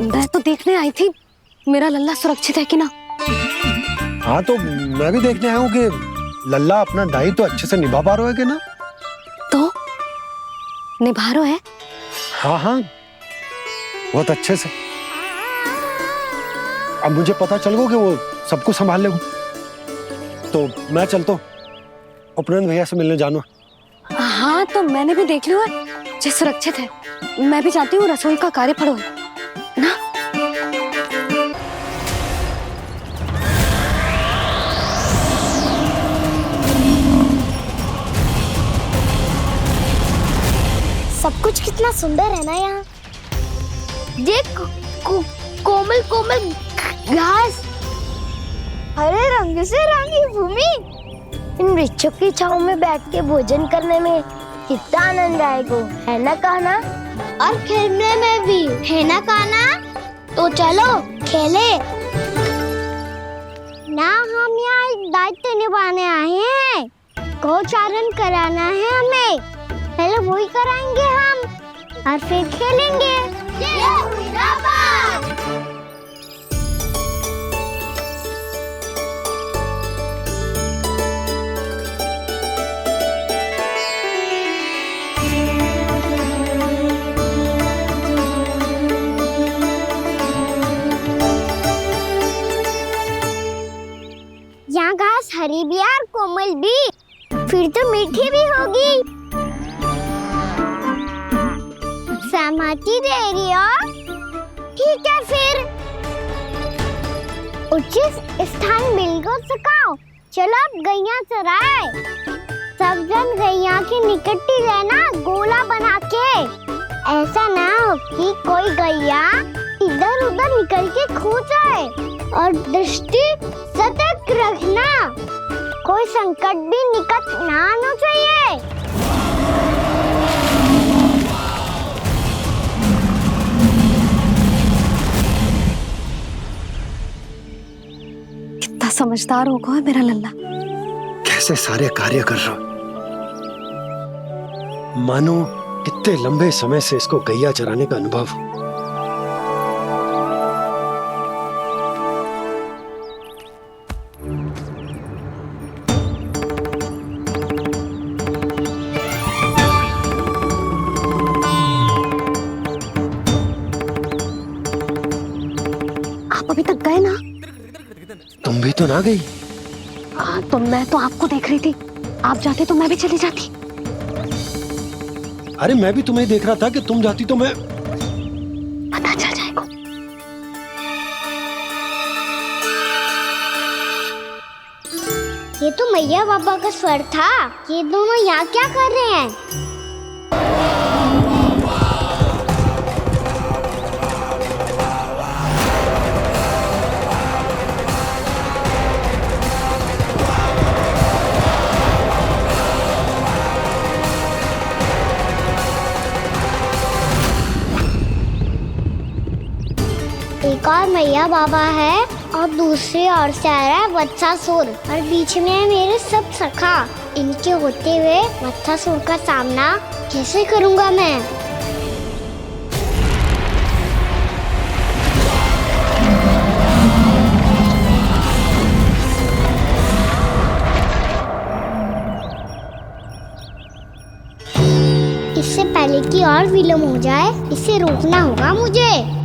मैं तो देखने आई थी मेरा लल्ला सुरक्षित है कि ना। हाँ तो मैं भी देखने आया हूँ कि लल्ला अपना दायित्व तो अच्छे से निभा पा रहा है कि ना। तो निभा रहा है? हाँ हाँ बहुत अच्छे से। अब मुझे पता चल गया कि वो सब कुछ संभाल लेगा। तो मैं चलता हूँ, उपनंद भैया से मिलने जाना। हाँ तो मैंने भी देख लिया है, जे सुरक्षित है। मैं भी चाहती हूँ रसोई का कार्य पड़ो ना। सब कुछ कितना सुंदर है ना यहाँ। देख कोमल कोमल घास, हरे रंग से रंगी भूमि। इन वृक्षों की छांव में बैठ के भोजन करने में कितना आनंद आएगा, है ना कान्हा? और खेलने में भी, है ना कान्हा? तो चलो खेले ना। हम यहाँ एक दायित्व निभाने आए हैं, गोचारण कराना है हमें। पहले वही कराएंगे हम और फिर खेलेंगे। यहाँ घास हरी भी और कोमल भी, फिर तो मीठी भी होगी। सहमति दे रही हो? ठीक है फिर उचित स्थान मिलकर सिखाओ। चलो अब गैया चराए। सब जन गैया के निकट ही रहना, गोला बना के। ऐसा ना हो कि कोई गैया इधर उधर निकल के खो जाए। और दृष्टि सतर्क रखना, कोई संकट भी निकट ना आना चाहिए। कितना समझदार होगा मेरा लल्ला। कैसे सारे कार्य कर रहा, मानो कितने लंबे समय से इसको गैया चराने का अनुभव हो। अभी तक गए ना? तुम भी तो ना गई। तो मैं तो आपको देख रही थी, आप जाते तो मैं भी चली जाती। अरे मैं भी तुम्हें देख रहा था कि तुम जाती तो मैं। पता चल जाएगा। ये तो मैया बाबा का स्वर था। ये दोनों यहाँ क्या कर रहे हैं? मैया बाबा है और दूसरी ओर से आ रहा है वत्सासुर और बीच में है मेरे सब सखा। इनके होते हुए वत्सासुर का सामना कैसे करूंगा मैं? इससे पहले कि और विलम्ब हो जाए, इसे रोकना होगा मुझे।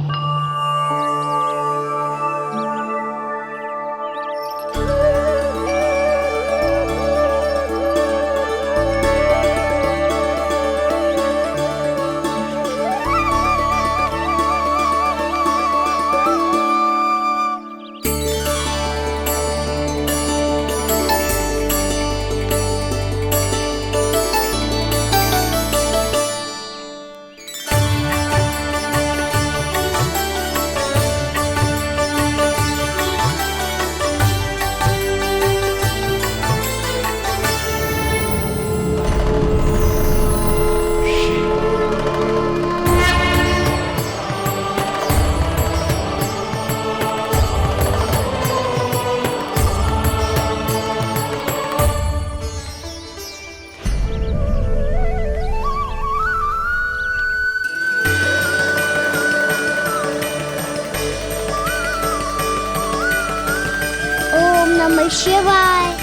नमः शिवाय।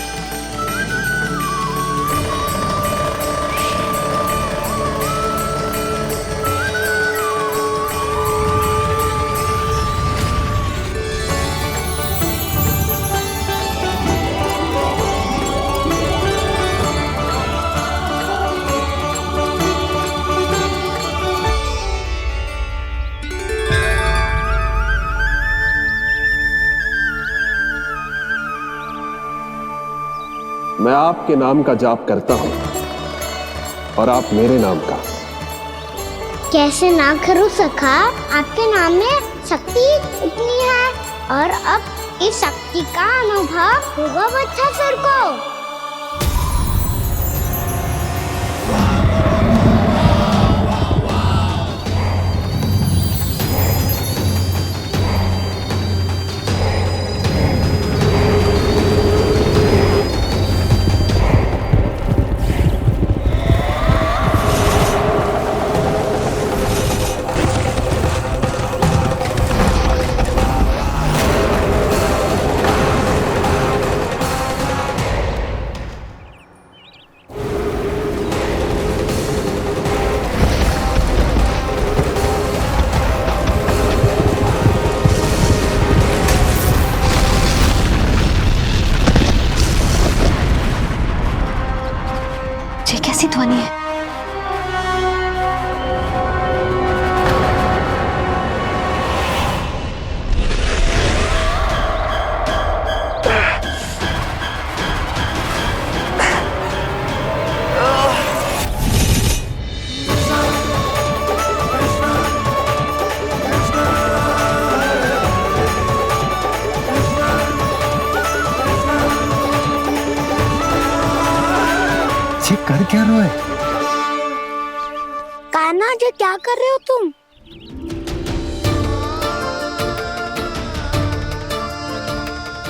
मैं आपके नाम का जाप करता हूं और आप मेरे नाम का। कैसे ना करूं सखा, आपके नाम में शक्ति इतनी है और अब इस शक्ति का अनुभव होगा वत्सासुर को। कैसी ध्वनि है? ये कर क्या रहे हो? कान्हा जी क्या कर रहे हो तुम?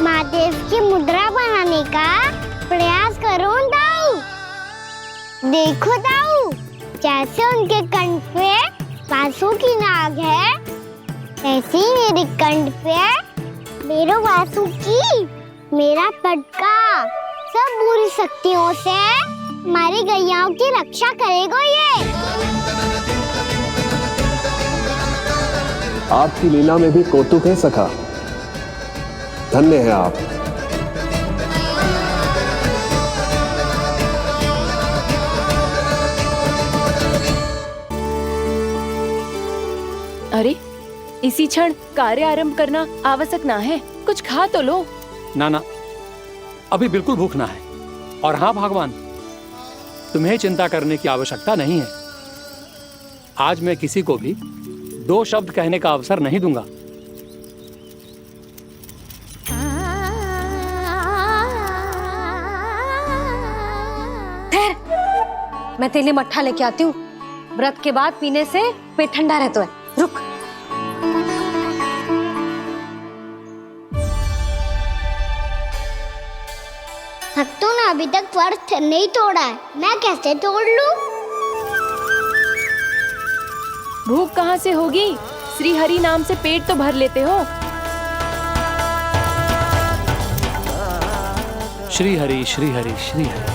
महादेव की मुद्रा बनाने का प्रयास करो दाऊ। देखो दाऊ, जैसे उनके कंठ पे वासु की नाग है, ऐसे ही मेरे कंठ पे मेरो वासु की मेरा पटका सब बुरी शक्तियों से हमारी गैयाओं की रक्षा करेगा ये। आपकी लीला में भी कौतुक है सखा, धन्य है आप। अरे इसी क्षण कार्य आरंभ करना आवश्यक ना है, कुछ खा तो लो। ना ना, अभी बिल्कुल भूख ना है। और हाँ भगवान, तुम्हें चिंता करने की आवश्यकता नहीं है। आज मैं किसी को भी 2 शब्द कहने का अवसर नहीं दूंगा। मैं तेरे लिए मट्ठा लेके आती हूँ। व्रत के बाद पीने से पेट ठंडा रहता है। रुक। भक्तों ने अभी तक व्रत नहीं तोड़ा है, मैं कैसे तोड़ लूं? भूख कहाँ से होगी? श्री हरि नाम से पेट तो भर लेते हो। श्री हरि श्री हरि श्री हरि।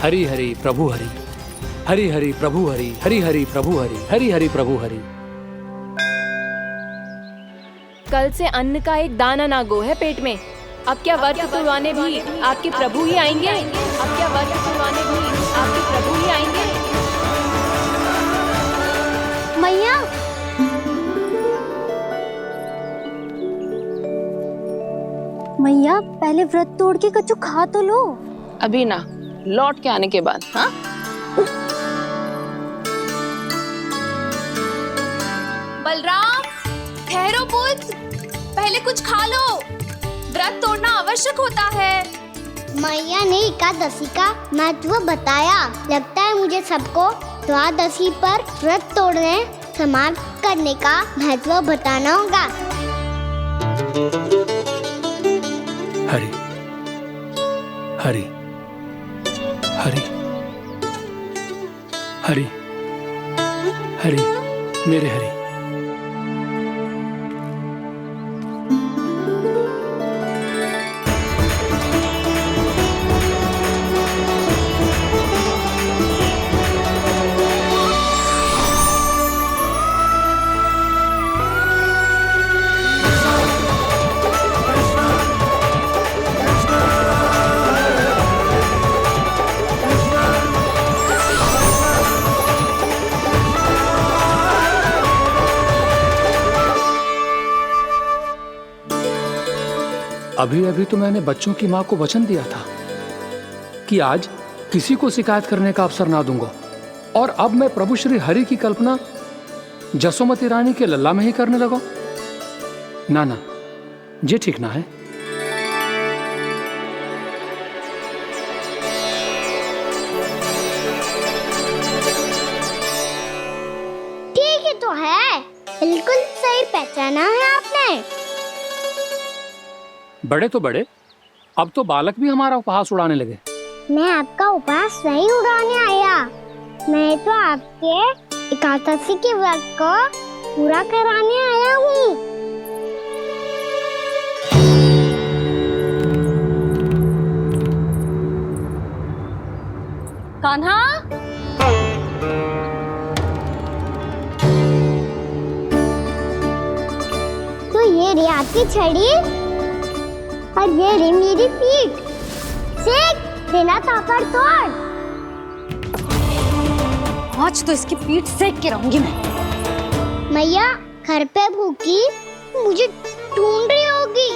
हरि हरि प्रभु हरि, हरि हरि प्रभु हरि, हरि हरि प्रभु हरि, हरि हरि प्रभु हरि। कल से अन्न का एक दाना ना गो है पेट में। अब क्या व्रत तुलवाने भी आपके प्रभु ही आएंगे? अब क्या व्रत तुलवाने भी आपके प्रभु ही आएंगे? मैया, मैया पहले व्रत तोड़ के कच्चू खा तो लो। अभी ना, लौट के आने के बाद। हाँ, बलराम, ठहरो पुत्र, पहले कुछ खा लो। व्रत तोड़ना आवश्यक होता है। मैया ने एकादशी का महत्व बताया। लगता है मुझे सबको द्वादशी पर व्रत तोड़ने समाप्त करने का महत्व बताना होगा। हरि हरि हरि हरि हरि, मेरे हरि। अभी अभी तो मैंने बच्चों की माँ को वचन दिया था कि आज किसी को शिकायत करने का अवसर ना दूंगा, और अब मैं प्रभु श्री हरि की कल्पना जसोमती रानी के लल्ला में ही करने लगा। ना ना, ये ठीक ना है। ठीक है तो है, बिल्कुल सही पहचाना है आपने। बड़े तो बड़े, अब तो बालक भी हमारा उपहास उड़ाने लगे। मैं आपका उपहास नहीं उड़ाने आया, मैं तो आपके एकादशी के व्रत को पूरा कराने आया हूँ। कान्हा, तो ये रे आपकी छड़ी और ये रे मेरी पीठ। सेक बिना तापर तोड़। आज तो इसकी पीठ सेक के रहूंगी मैं। मैया घर पे भूखी मुझे ढूंढ रही होगी।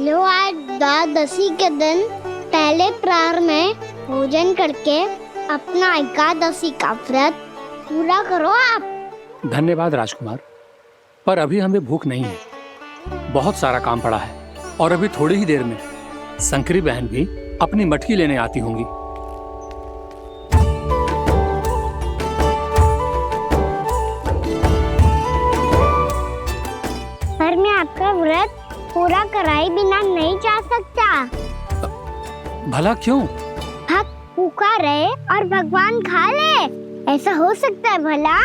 लो, आज द्वादशी के दिन पहले प्रहर में भोजन करके अपना एकादशी का व्रत पूरा करो आप। धन्यवाद राजकुमार, पर अभी हमें भूख नहीं है। बहुत सारा काम पड़ा है, और अभी थोड़ी ही देर में शंकरी बहन भी अपनी मटकी लेने आती होंगी। पर मैं आपका व्रत पूरा कराए बिना नहीं जा सकता। भला क्यों? भक्त भूखा रहे और भगवान खा ले, ऐसा हो सकता है भला?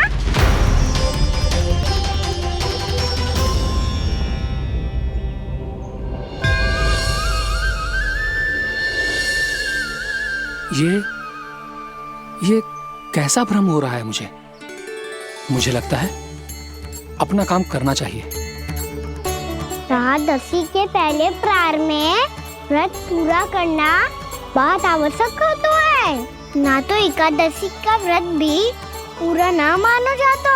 ये कैसा भ्रम हो रहा है मुझे? मुझे लगता है अपना काम करना चाहिए। द्वादशी के पहले प्रहर में व्रत पूरा करना बहुत आवश्यक होता है, ना तो एकादशी का व्रत भी पूरा ना मानो जातो।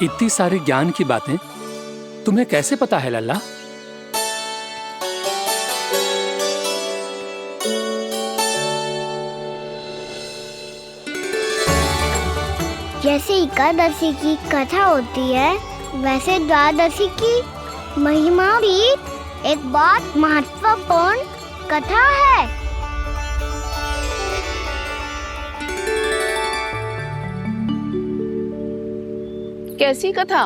इतनी सारी ज्ञान की बातें तुम्हें कैसे पता है लल्ला? जैसे एकादशी की कथा होती है, वैसे द्वादशी की महिमा भी एक बहुत महत्वपूर्ण कथा है। कैसी कथा?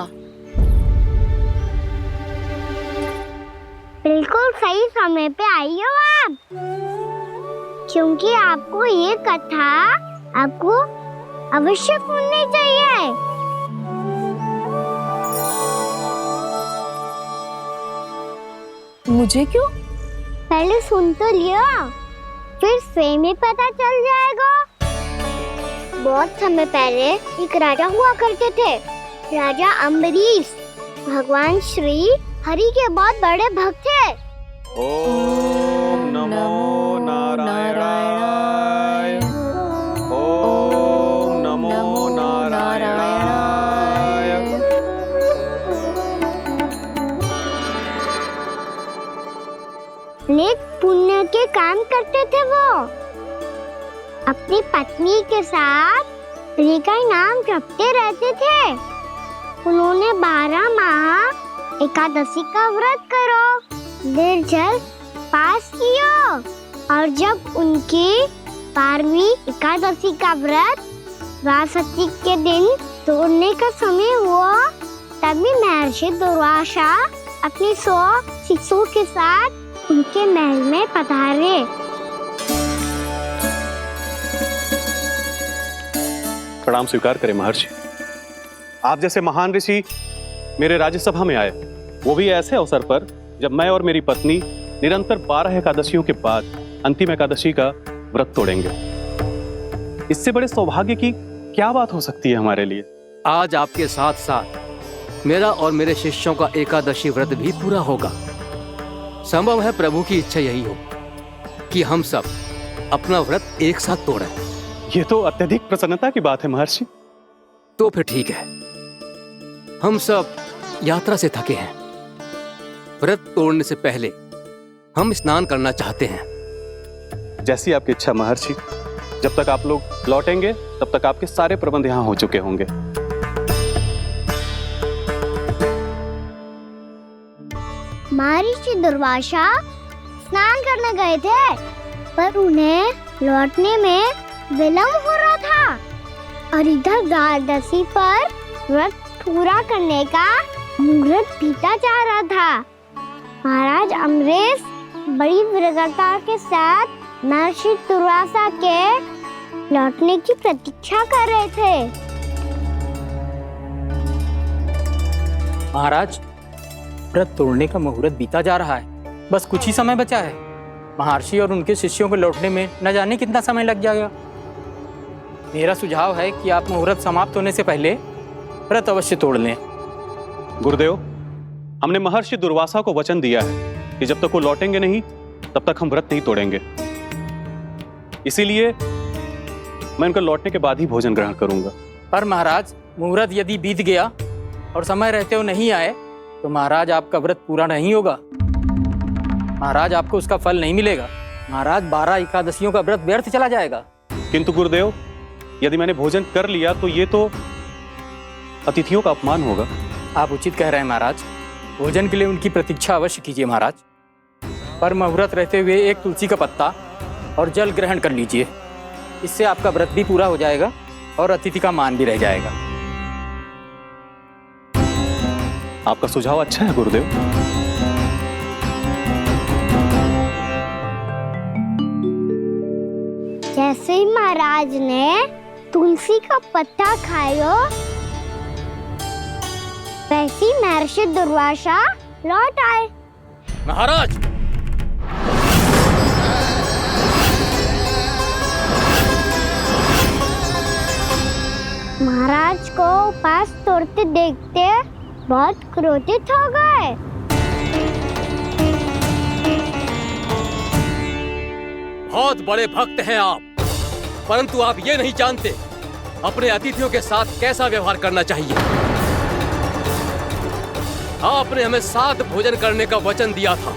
बिल्कुल सही समय पे आई हो आप, क्योंकि आपको ये कथा आपको अवश्य सुननी चाहिए। मुझे क्यों? पहले सुन तो लियो, फिर स्वयं ही पता चल जाएगा। बहुत समय पहले एक राजा हुआ करते थे, राजा अम्बरीश। भगवान श्री हरि के बहुत बड़े भक्त थे। ओम नमो नारायणाय। ओम नमो नारायणाय। नेक पुण्य के काम करते थे वो। अपनी पत्नी के साथ हरि का नाम जपते रहते थे। उन्होंने 12 माह एकादशी का व्रत करो, निर्जल पास किया, और जब उनकी 12वीं एकादशी का व्रत द्वादशी के दिन तोड़ने का समय हुआ, तभी महर्षि दुर्वासा अपनी 100 शिष्यों के साथ उनके महल में पधारे। प्रणाम स्वीकार करें महर्षि। आप जैसे महान ऋषि मेरे राज्यसभा में आए, वो भी ऐसे अवसर पर जब मैं और मेरी पत्नी निरंतर 12 एकादशियों के बाद अंतिम एकादशी का व्रत तोड़ेंगे। इससे बड़े सौभाग्य की क्या बात हो सकती है हमारे लिए? आज आपके साथ साथ मेरा और मेरे शिष्यों का एकादशी व्रत भी पूरा होगा। संभव है प्रभु की इच्छा यही हो कि हम सब अपना व्रत एक साथ तोड़ें। ये तो अत्यधिक प्रसन्नता की बात है महर्षि। तो फिर ठीक है, हम सब यात्रा से थके हैं। व्रत तोड़ने से पहले हम स्नान करना चाहते हैं। जैसी आपकी इच्छा महर्षि। जब तक आप लोग लौटेंगे तब तक आपके सारे प्रबंध यहाँ हो चुके होंगे। महर्षि दुर्वासा स्नान करने गए थे, पर उन्हें लौटने में विलंब हो रहा था, और इधर द्वादशी पर व्रत पूरा करने का मुहूर्त बीता जा रहा था। महाराज अम्बरीश बड़ी दृढ़ता के साथ महर्षि दुर्वासा के लौटने की प्रतीक्षा कर रहे थे। महाराज, व्रत तोड़ने का मुहूर्त बीता जा रहा है, बस कुछ ही समय बचा है। महर्षि और उनके शिष्यों को लौटने में न जाने कितना समय लग जाएगा। मेरा सुझाव है कि आप मुहूर्त समाप्त होने से पहले व्रत अवश्य तोड़ लें। गुरुदेव, हमने महर्षि दुर्वासा को वचन दिया है कि जब तक वो लौटेंगे नहीं तब तक हम व्रत नहीं तोड़ेंगे। इसीलिए मैं उनका लौटने के बाद ही भोजन ग्रहण करूंगा। पर महाराज, मुहूर्त यदि बीत गया और समय रहते हुए नहीं आए तो महाराज आपका व्रत पूरा नहीं होगा। महाराज, आपको उसका फल नहीं मिलेगा। महाराज, 12 एकादशियों का व्रत व्यर्थ चला जाएगा। किंतु गुरुदेव, यदि मैंने भोजन कर लिया तो ये तो अतिथियों का अपमान होगा। आप उचित कह रहे हैं महाराज। भोजन के लिए उनकी प्रतीक्षा अवश्य कीजिए महाराज। पर मुहूर्त रहते हुए एक तुलसी का पत्ता और जल ग्रहण कर लीजिए। इससे आपका व्रत भी पूरा हो जाएगा और अतिथि का मान भी रह जाएगा। आपका सुझाव अच्छा है गुरुदेव। जैसे ही महाराज ने तुलसी का पत्ता खाया, वैसे ही महर्षि दुर्वासा लौट आए। महाराज, महाराज को उपास तोड़ते देखते बहुत क्रोधित हो गए। बहुत बड़े भक्त हैं आप, परंतु आप ये नहीं जानते अपने अतिथियों के साथ कैसा व्यवहार करना चाहिए। आपने हमें साथ भोजन करने का वचन दिया था,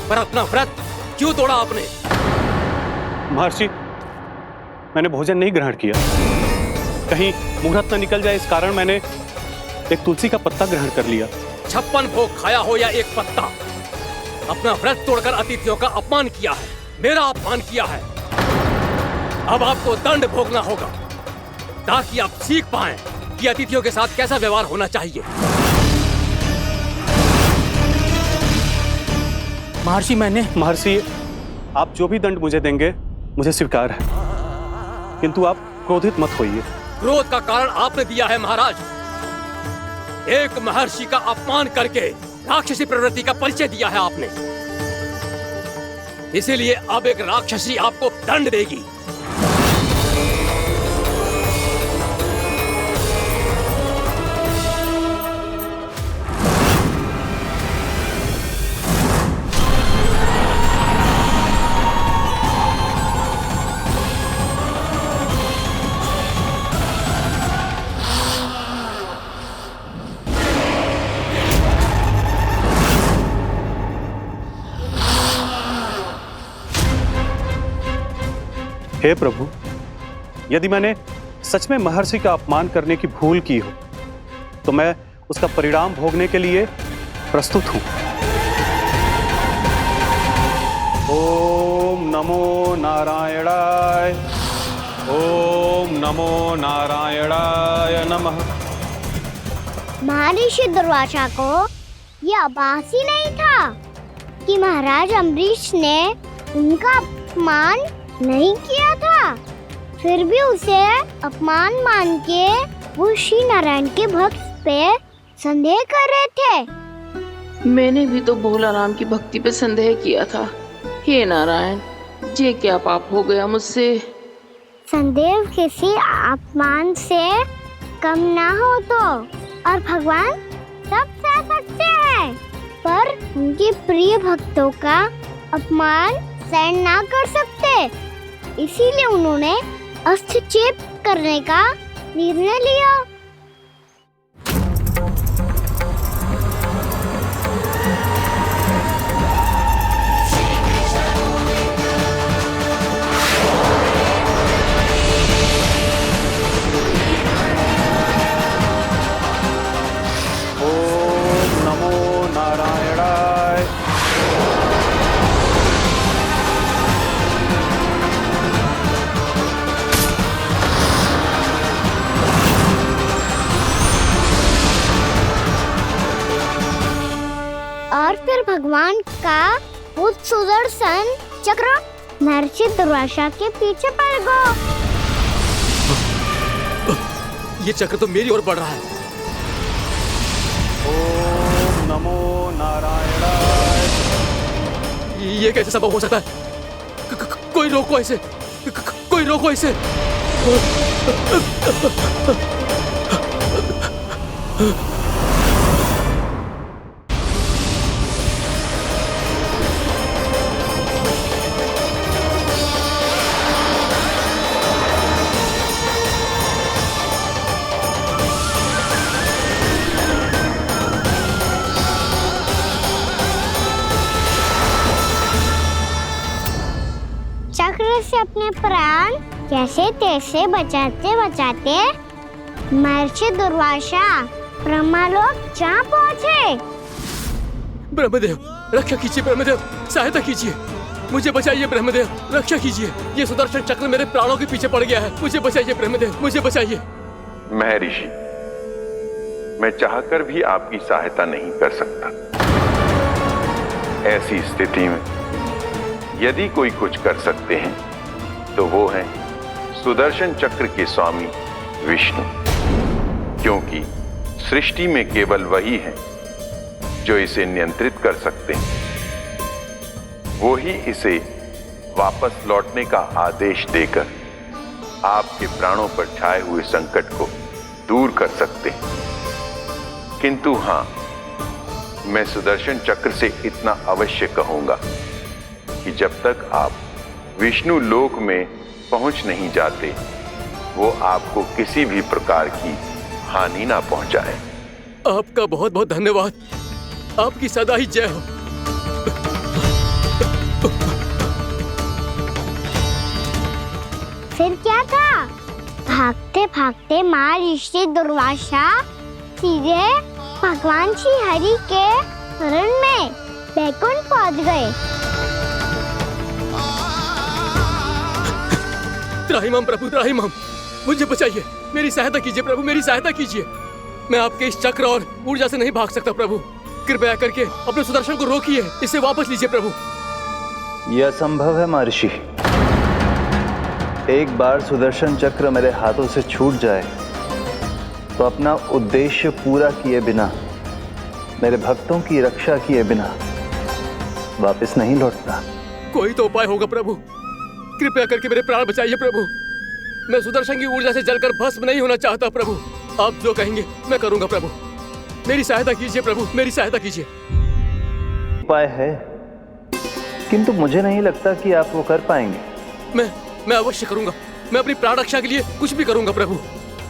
पर अपना व्रत क्यों तोड़ा आपने? महर्षि, मैंने भोजन नहीं ग्रहण किया। कहीं मुहूर्त न निकल जाए, इस कारण मैंने एक तुलसी का पत्ता ग्रहण कर लिया। 56 भोग खाया हो या एक पत्ता, अपना व्रत तोड़कर अतिथियों का अपमान किया है, मेरा अपमान किया है। अब आपको दंड भोगना होगा ताकि आप सीख पाएं कि अतिथियों के साथ कैसा व्यवहार होना चाहिए। महर्षि महर्षि, आप जो भी दंड मुझे देंगे मुझे स्वीकार है, किंतु आप क्रोधित मत होइए। क्रोध का कारण आपने दिया है महाराज। एक महर्षि का अपमान करके राक्षसी प्रवृत्ति का परिचय दिया है आपने, इसीलिए अब एक राक्षसी आपको दंड देगी। हे प्रभु, यदि मैंने सच में महर्षि का अपमान करने की भूल की हो तो मैं उसका परिणाम भोगने के लिए प्रस्तुत हूं। ओम नमो नारायणाय, ओम नमो नारायणाय नमः। महर्षि दुर्वासा को यह आभास ही नहीं था कि महाराज अम्बरीश ने उनका अपमान नहीं किया था, फिर भी उसे अपमान मान के वो श्री नारायण के भक्त पे संदेह कर रहे थे। मैंने भी तो भोला राम की भक्ति पे संदेह किया था। हे नारायण, ये क्या पाप हो गया मुझसे। संदेह किसी अपमान से कम ना हो तो, और भगवान सब सह सकते हैं, पर उनके प्रिय भक्तों का अपमान सहन ना कर सकते, इसीलिए उन्होंने हस्तक्षेप करने का निर्णय लिया। ओम नमो नारायणाय। और फिर भगवान का वो सुदर्शन चक्र महर्षि दुर्वासा के पीछे पड़ गया। ये चक्र तो मेरी ओर बढ़ रहा है। ओम नमो नारायणाय। ये कैसे संभव हो सकता है? कोई रोको इसे, कोई रोको इसे। चक्र से अपने प्राण कैसे तैसे बचाते बचाते महर्षि दुर्वासा ब्रह्मलोक जा पहुँचे। ब्रह्मदेव, रक्षा कीजिए ब्रह्मदेव, सहायता कीजिए, मुझे बचाइए ब्रह्मदेव, रक्षा कीजिए। ये सुदर्शन चक्र मेरे प्राणों के पीछे पड़ गया है, मुझे बचाइए ब्रह्मदेव, मुझे बचाइए। महर्षि, मैं चाहकर भी आपकी सहायता नहीं कर सकता। ऐसी स्थिति में यदि कोई कुछ कर सकते हैं तो वो है सुदर्शन चक्र के स्वामी विष्णु, क्योंकि सृष्टि में केवल वही है जो इसे नियंत्रित कर सकते हैं। वो ही इसे वापस लौटने का आदेश देकर आपके प्राणों पर छाए हुए संकट को दूर कर सकते हैं। किंतु हां, मैं सुदर्शन चक्र से इतना अवश्य कहूंगा कि जब तक आप विष्णु लोक में पहुंच नहीं जाते, वो आपको किसी भी प्रकार की हानि ना पहुंचाए। आपका बहुत बहुत धन्यवाद, आपकी सदा ही जय हो। फिर क्या था? भागते भागते महर्षि दुर्वासा सीधे भगवान श्री हरि के शरण में बैकुंठ पहुंच गए। त्राहिमाम प्रभु त्राहिमाम, मुझे बचाइए, मेरी सहायता कीजिए प्रभु, मेरी सहायता कीजिए। मैं आपके इस चक्र और ऊर्जा से नहीं भाग सकता प्रभु। कृपया करके अपने सुदर्शन को रोकिए, इसे वापस लीजिए प्रभु। यह असंभव है महर्षि। एक बार सुदर्शन चक्र मेरे हाथों से छूट जाए तो अपना उद्देश्य पूरा किए बिना, मेरे भक्तों की रक्षा किए बिना वापस नहीं लौटता। कोई तो उपाय होगा प्रभु, कृपया करके मेरे प्राण बचाइए प्रभु। मैं सुदर्शन की ऊर्जा से जलकर भस्म नहीं होना चाहता प्रभु। आप जो कहेंगे मैं करूंगा प्रभु। मेरी सहायता कीजिए प्रभु, मेरी सहायता कीजिए। उपाय है, किंतु मुझे नहीं लगता कि आप वो कर पाएंगे। मैं अवश्य करूंगा। मैं अपनी प्राण रक्षा के लिए कुछ भी करूंगा प्रभु।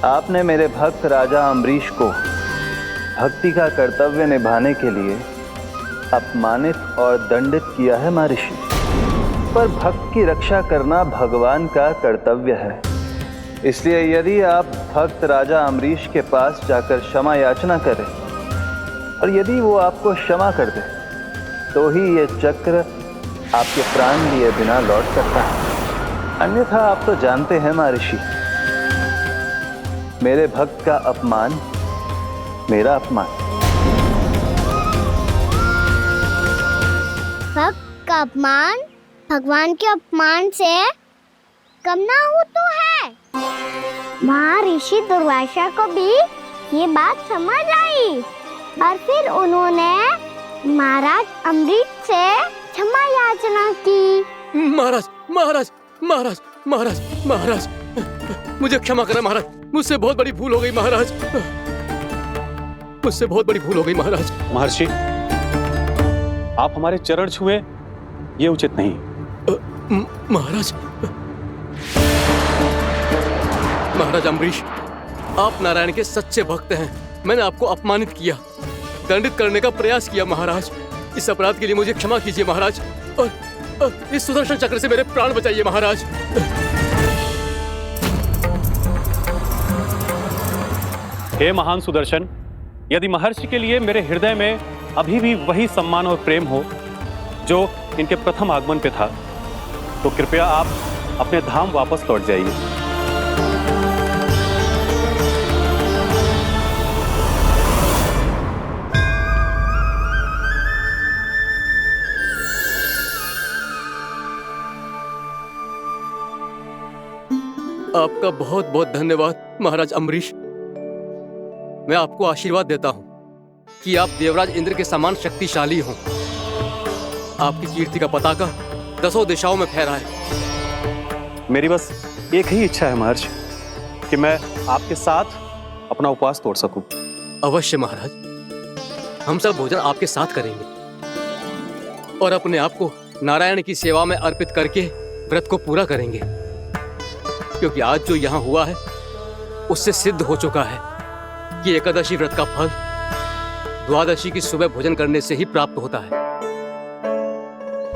आपने मेरे भक्त राजा अम्बरीश को भक्ति का कर्तव्य निभाने के लिए अपमानित और दंडित किया है महर्षि, पर भक्त की रक्षा करना भगवान का कर्तव्य है। इसलिए यदि आप भक्त राजा अम्बरीश के पास जाकर क्षमा याचना करें और यदि वो आपको क्षमा कर दे तो ही ये चक्र आपके प्राण लिए बिना लौट सकता है। अन्यथा आप तो जानते हैं महर्षि, मेरे भक्त का अपमान मेरा अपमान। भक्त का अपमान भगवान के अपमान से कम ना हो तो है। महर्षि दुर्वासा को भी ये बात समझ आई और फिर उन्होंने महाराज अम्बरीश से क्षमा याचना की। महाराज महाराज महाराज महाराज महाराज, मुझे क्षमा करें महाराज, मुझसे बहुत बड़ी भूल हो गई महाराज, मुझसे बहुत बड़ी भूल हो गई महाराज। महर्षि, आप हमारे चरण छुए ये उचित नहीं। महाराज महाराज अम्बरीश, आप नारायण के सच्चे भक्त हैं। मैंने आपको अपमानित किया, दंडित करने का प्रयास किया महाराज। इस अपराध के लिए मुझे क्षमा कीजिए महाराज, और इस सुदर्शन चक्र से मेरे प्राण बचाइए महाराज। हे महान सुदर्शन, यदि महर्षि के लिए मेरे हृदय में अभी भी वही सम्मान और प्रेम हो जो इनके प्रथम आगमन पे था, तो कृपया आप अपने धाम वापस लौट जाइए। आपका बहुत बहुत धन्यवाद महाराज अम्बरीश। मैं आपको आशीर्वाद देता हूं कि आप देवराज इंद्र के समान शक्तिशाली हों। आपकी कीर्ति का पताका 10 दिशाओं में फहराए। मेरी बस एक ही इच्छा है महर्षि, कि मैं आपके साथ अपना उपवास तोड़ सकूं। अवश्य महाराज, हम सब भोजन आपके साथ करेंगे और अपने आप को नारायण की सेवा में अर्पित करके व्रत को पूरा करेंगे, क्योंकि आज जो यहाँ हुआ है उससे सिद्ध हो चुका है कि एकादशी व्रत का फल द्वादशी की सुबह भोजन करने से ही प्राप्त होता है।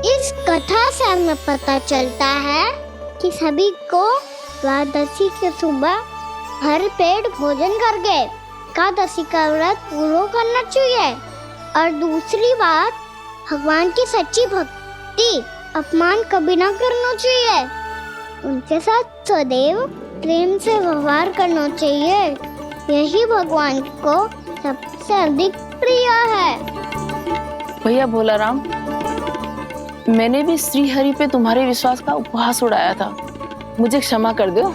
इस कथा से हमें पता चलता है कि सभी को द्वादशी के सुबह भर पेट भोजन करके एकादशी का व्रत पूरा करना चाहिए। और दूसरी बात, भगवान की सच्ची भक्ति अपमान कभी ना करना चाहिए। उनके साथ सदैव प्रेम से व्यवहार करना चाहिए। यही भगवान को सबसे अधिक प्रिय है। भैया भोलाराम, मैंने भी श्री हरि पे तुम्हारे विश्वास का उपहास उड़ाया था, मुझे क्षमा कर दो।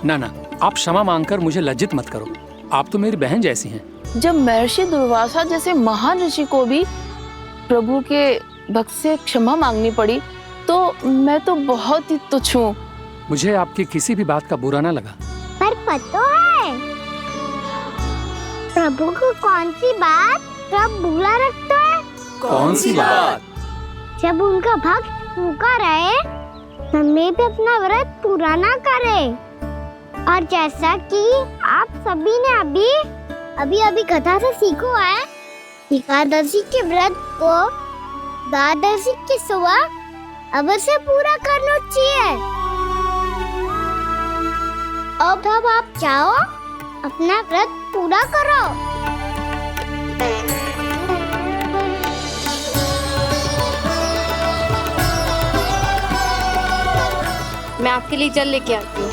ना ना, आप क्षमा मांगकर मुझे लज्जित मत करो, आप तो मेरी बहन जैसी हैं। जब महर्षि दुर्वासा जैसे महान ऋषि को भी प्रभु के भक्त से क्षमा मांगनी पड़ी, तो मैं तो बहुत ही तुच्छ हूँ। मुझे आपकी किसी भी बात का बुरा ना लगा। पर पता है प्रभु को कौन सी बात सब भूला रखता है? कौन सी बात? जब उनका भक्त भूखा रहे, समय पे अपना व्रत पूरा ना करे। और जैसा कि आप सभी ने अभी कथा से सीखो है, एकादशी के व्रत को द्वादशी की सुबह अवश्य पूरा करना चाहिए। अब आप जाओ, अपना व्रत पूरा करो। मैं आपके लिए जल लेके आती हूँ।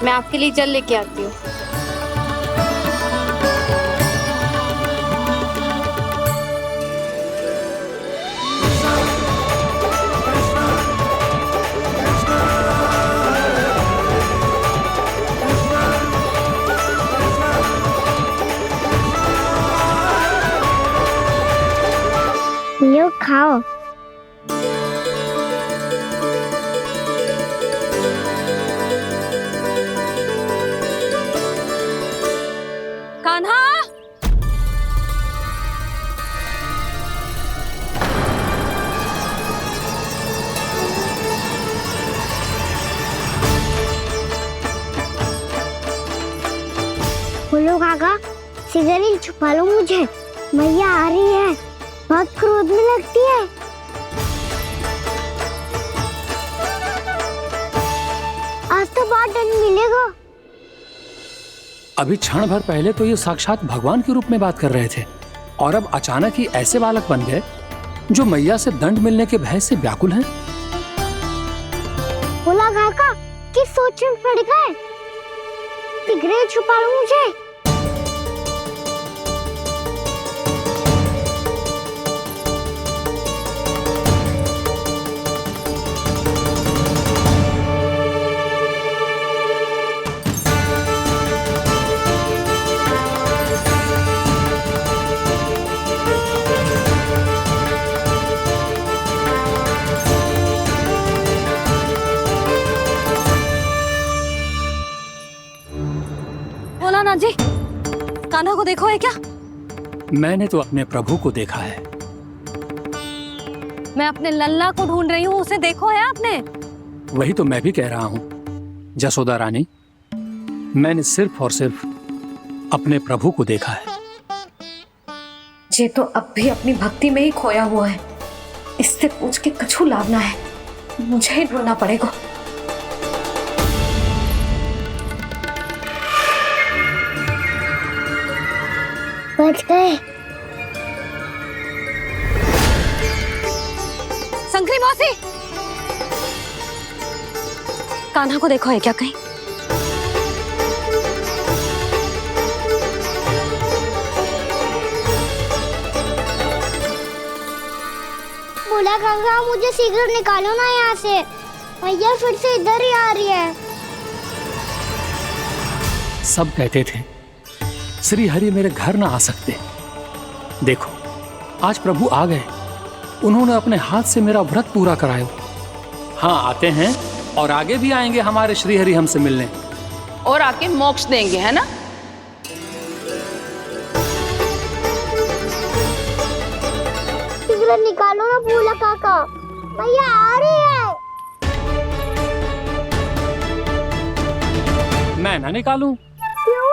मैं आपके लिए जल लेके आती हूँ। ये खाओ। कान्हा, बोलो काका, सिगरेट छुपा लो मुझे, मैया आ रही है, बहुत क्रोध में लगती है। आज तो बहुत दंड मिलेगा। अभी क्षण भर पहले तो ये साक्षात भगवान के रूप में बात कर रहे थे और अब अचानक ही ऐसे बालक बन गए जो मैया से दंड मिलने के भय से व्याकुल हैं। बोला काका, किस सोच में पड़ गए? सिगरेट छुपा लो मुझे। भोलानाथ जी, कान्हा को देखो है क्या? मैंने तो अपने प्रभु को देखा है। मैं अपने लल्ला को ढूंढ रही हूँ, उसे देखो है आपने? वही तो मैं भी कह रहा हूँ जसोदा रानी, मैंने सिर्फ और सिर्फ अपने प्रभु को देखा है। ये तो अब भी अपनी भक्ति में ही खोया हुआ है, इससे पूछ के कछु लाभ ना है, मुझे ही ढूंढना पड़ेगा। बच गए। संकरी मौसी, कान्हा को देखो है क्या कहीं? बोला काका, मुझे शीघ्र निकालो ना यहाँ से, मैया फिर से इधर ही आ रही है। सब कहते थे श्री हरि मेरे घर ना आ सकते। देखो आज प्रभु आ गए, उन्होंने अपने हाथ से मेरा व्रत पूरा कराया। हाँ, आते हैं और आगे भी आएंगे हमारे श्री हरि हमसे मिलने और आके मोक्ष देंगे, है ना? शीघ्र निकालो ना बोला काका, मैया आ रही है। मैं ना निकालूं? क्यों?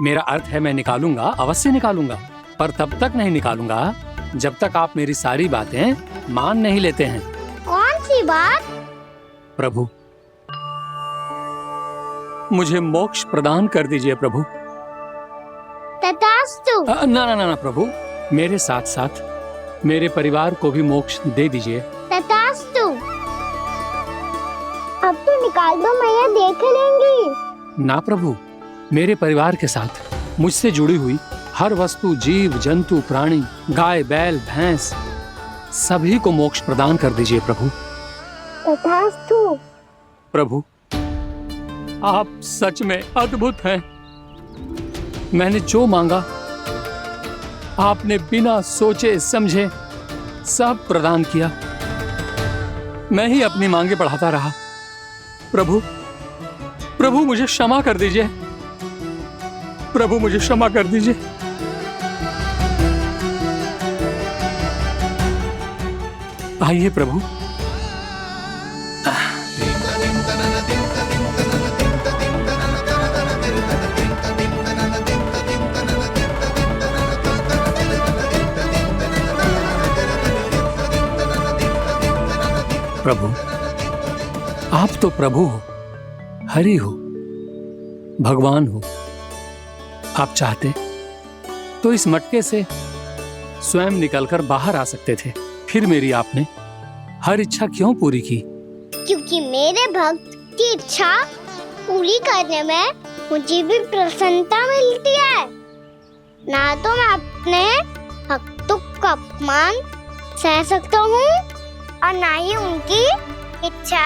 मेरा अर्थ है मैं निकालूंगा, अवश्य निकालूंगा, पर तब तक नहीं निकालूंगा जब तक आप मेरी सारी बातें मान नहीं लेते हैं। कौन सी बात? प्रभु, मुझे मोक्ष प्रदान कर दीजिए प्रभु। तथास्तु। ना ना ना प्रभु, मेरे साथ साथ मेरे परिवार को भी मोक्ष दे दीजिए। तथास्तु। अब तो निकाल दो, मैया देख लेंगी। ना प्रभु, मेरे परिवार के साथ मुझसे जुड़ी हुई हर वस्तु, जीव जंतु, प्राणी, गाय बैल भैंस, सभी को मोक्ष प्रदान कर दीजिए प्रभु। तथास्तु। प्रभु, आप सच में अद्भुत हैं। मैंने जो मांगा आपने बिना सोचे समझे सब प्रदान किया। मैं ही अपनी मांगे बढ़ाता रहा। प्रभु, प्रभु मुझे क्षमा कर दीजिए। प्रभु मुझे क्षमा कर दीजिए। आइए प्रभु। प्रभु, आप तो प्रभु हो, हरि हो, भगवान हो। आप चाहते तो इस मटके से स्वयं निकलकर बाहर आ सकते थे, फिर मेरी आपने हर इच्छा क्यों पूरी की? क्योंकि मेरे भक्त की इच्छा पूरी करने में मुझे भी प्रसन्नता मिलती है। ना तो मैं अपने भक्तों का अपमान सह सकता हूँ और ना ही उनकी इच्छा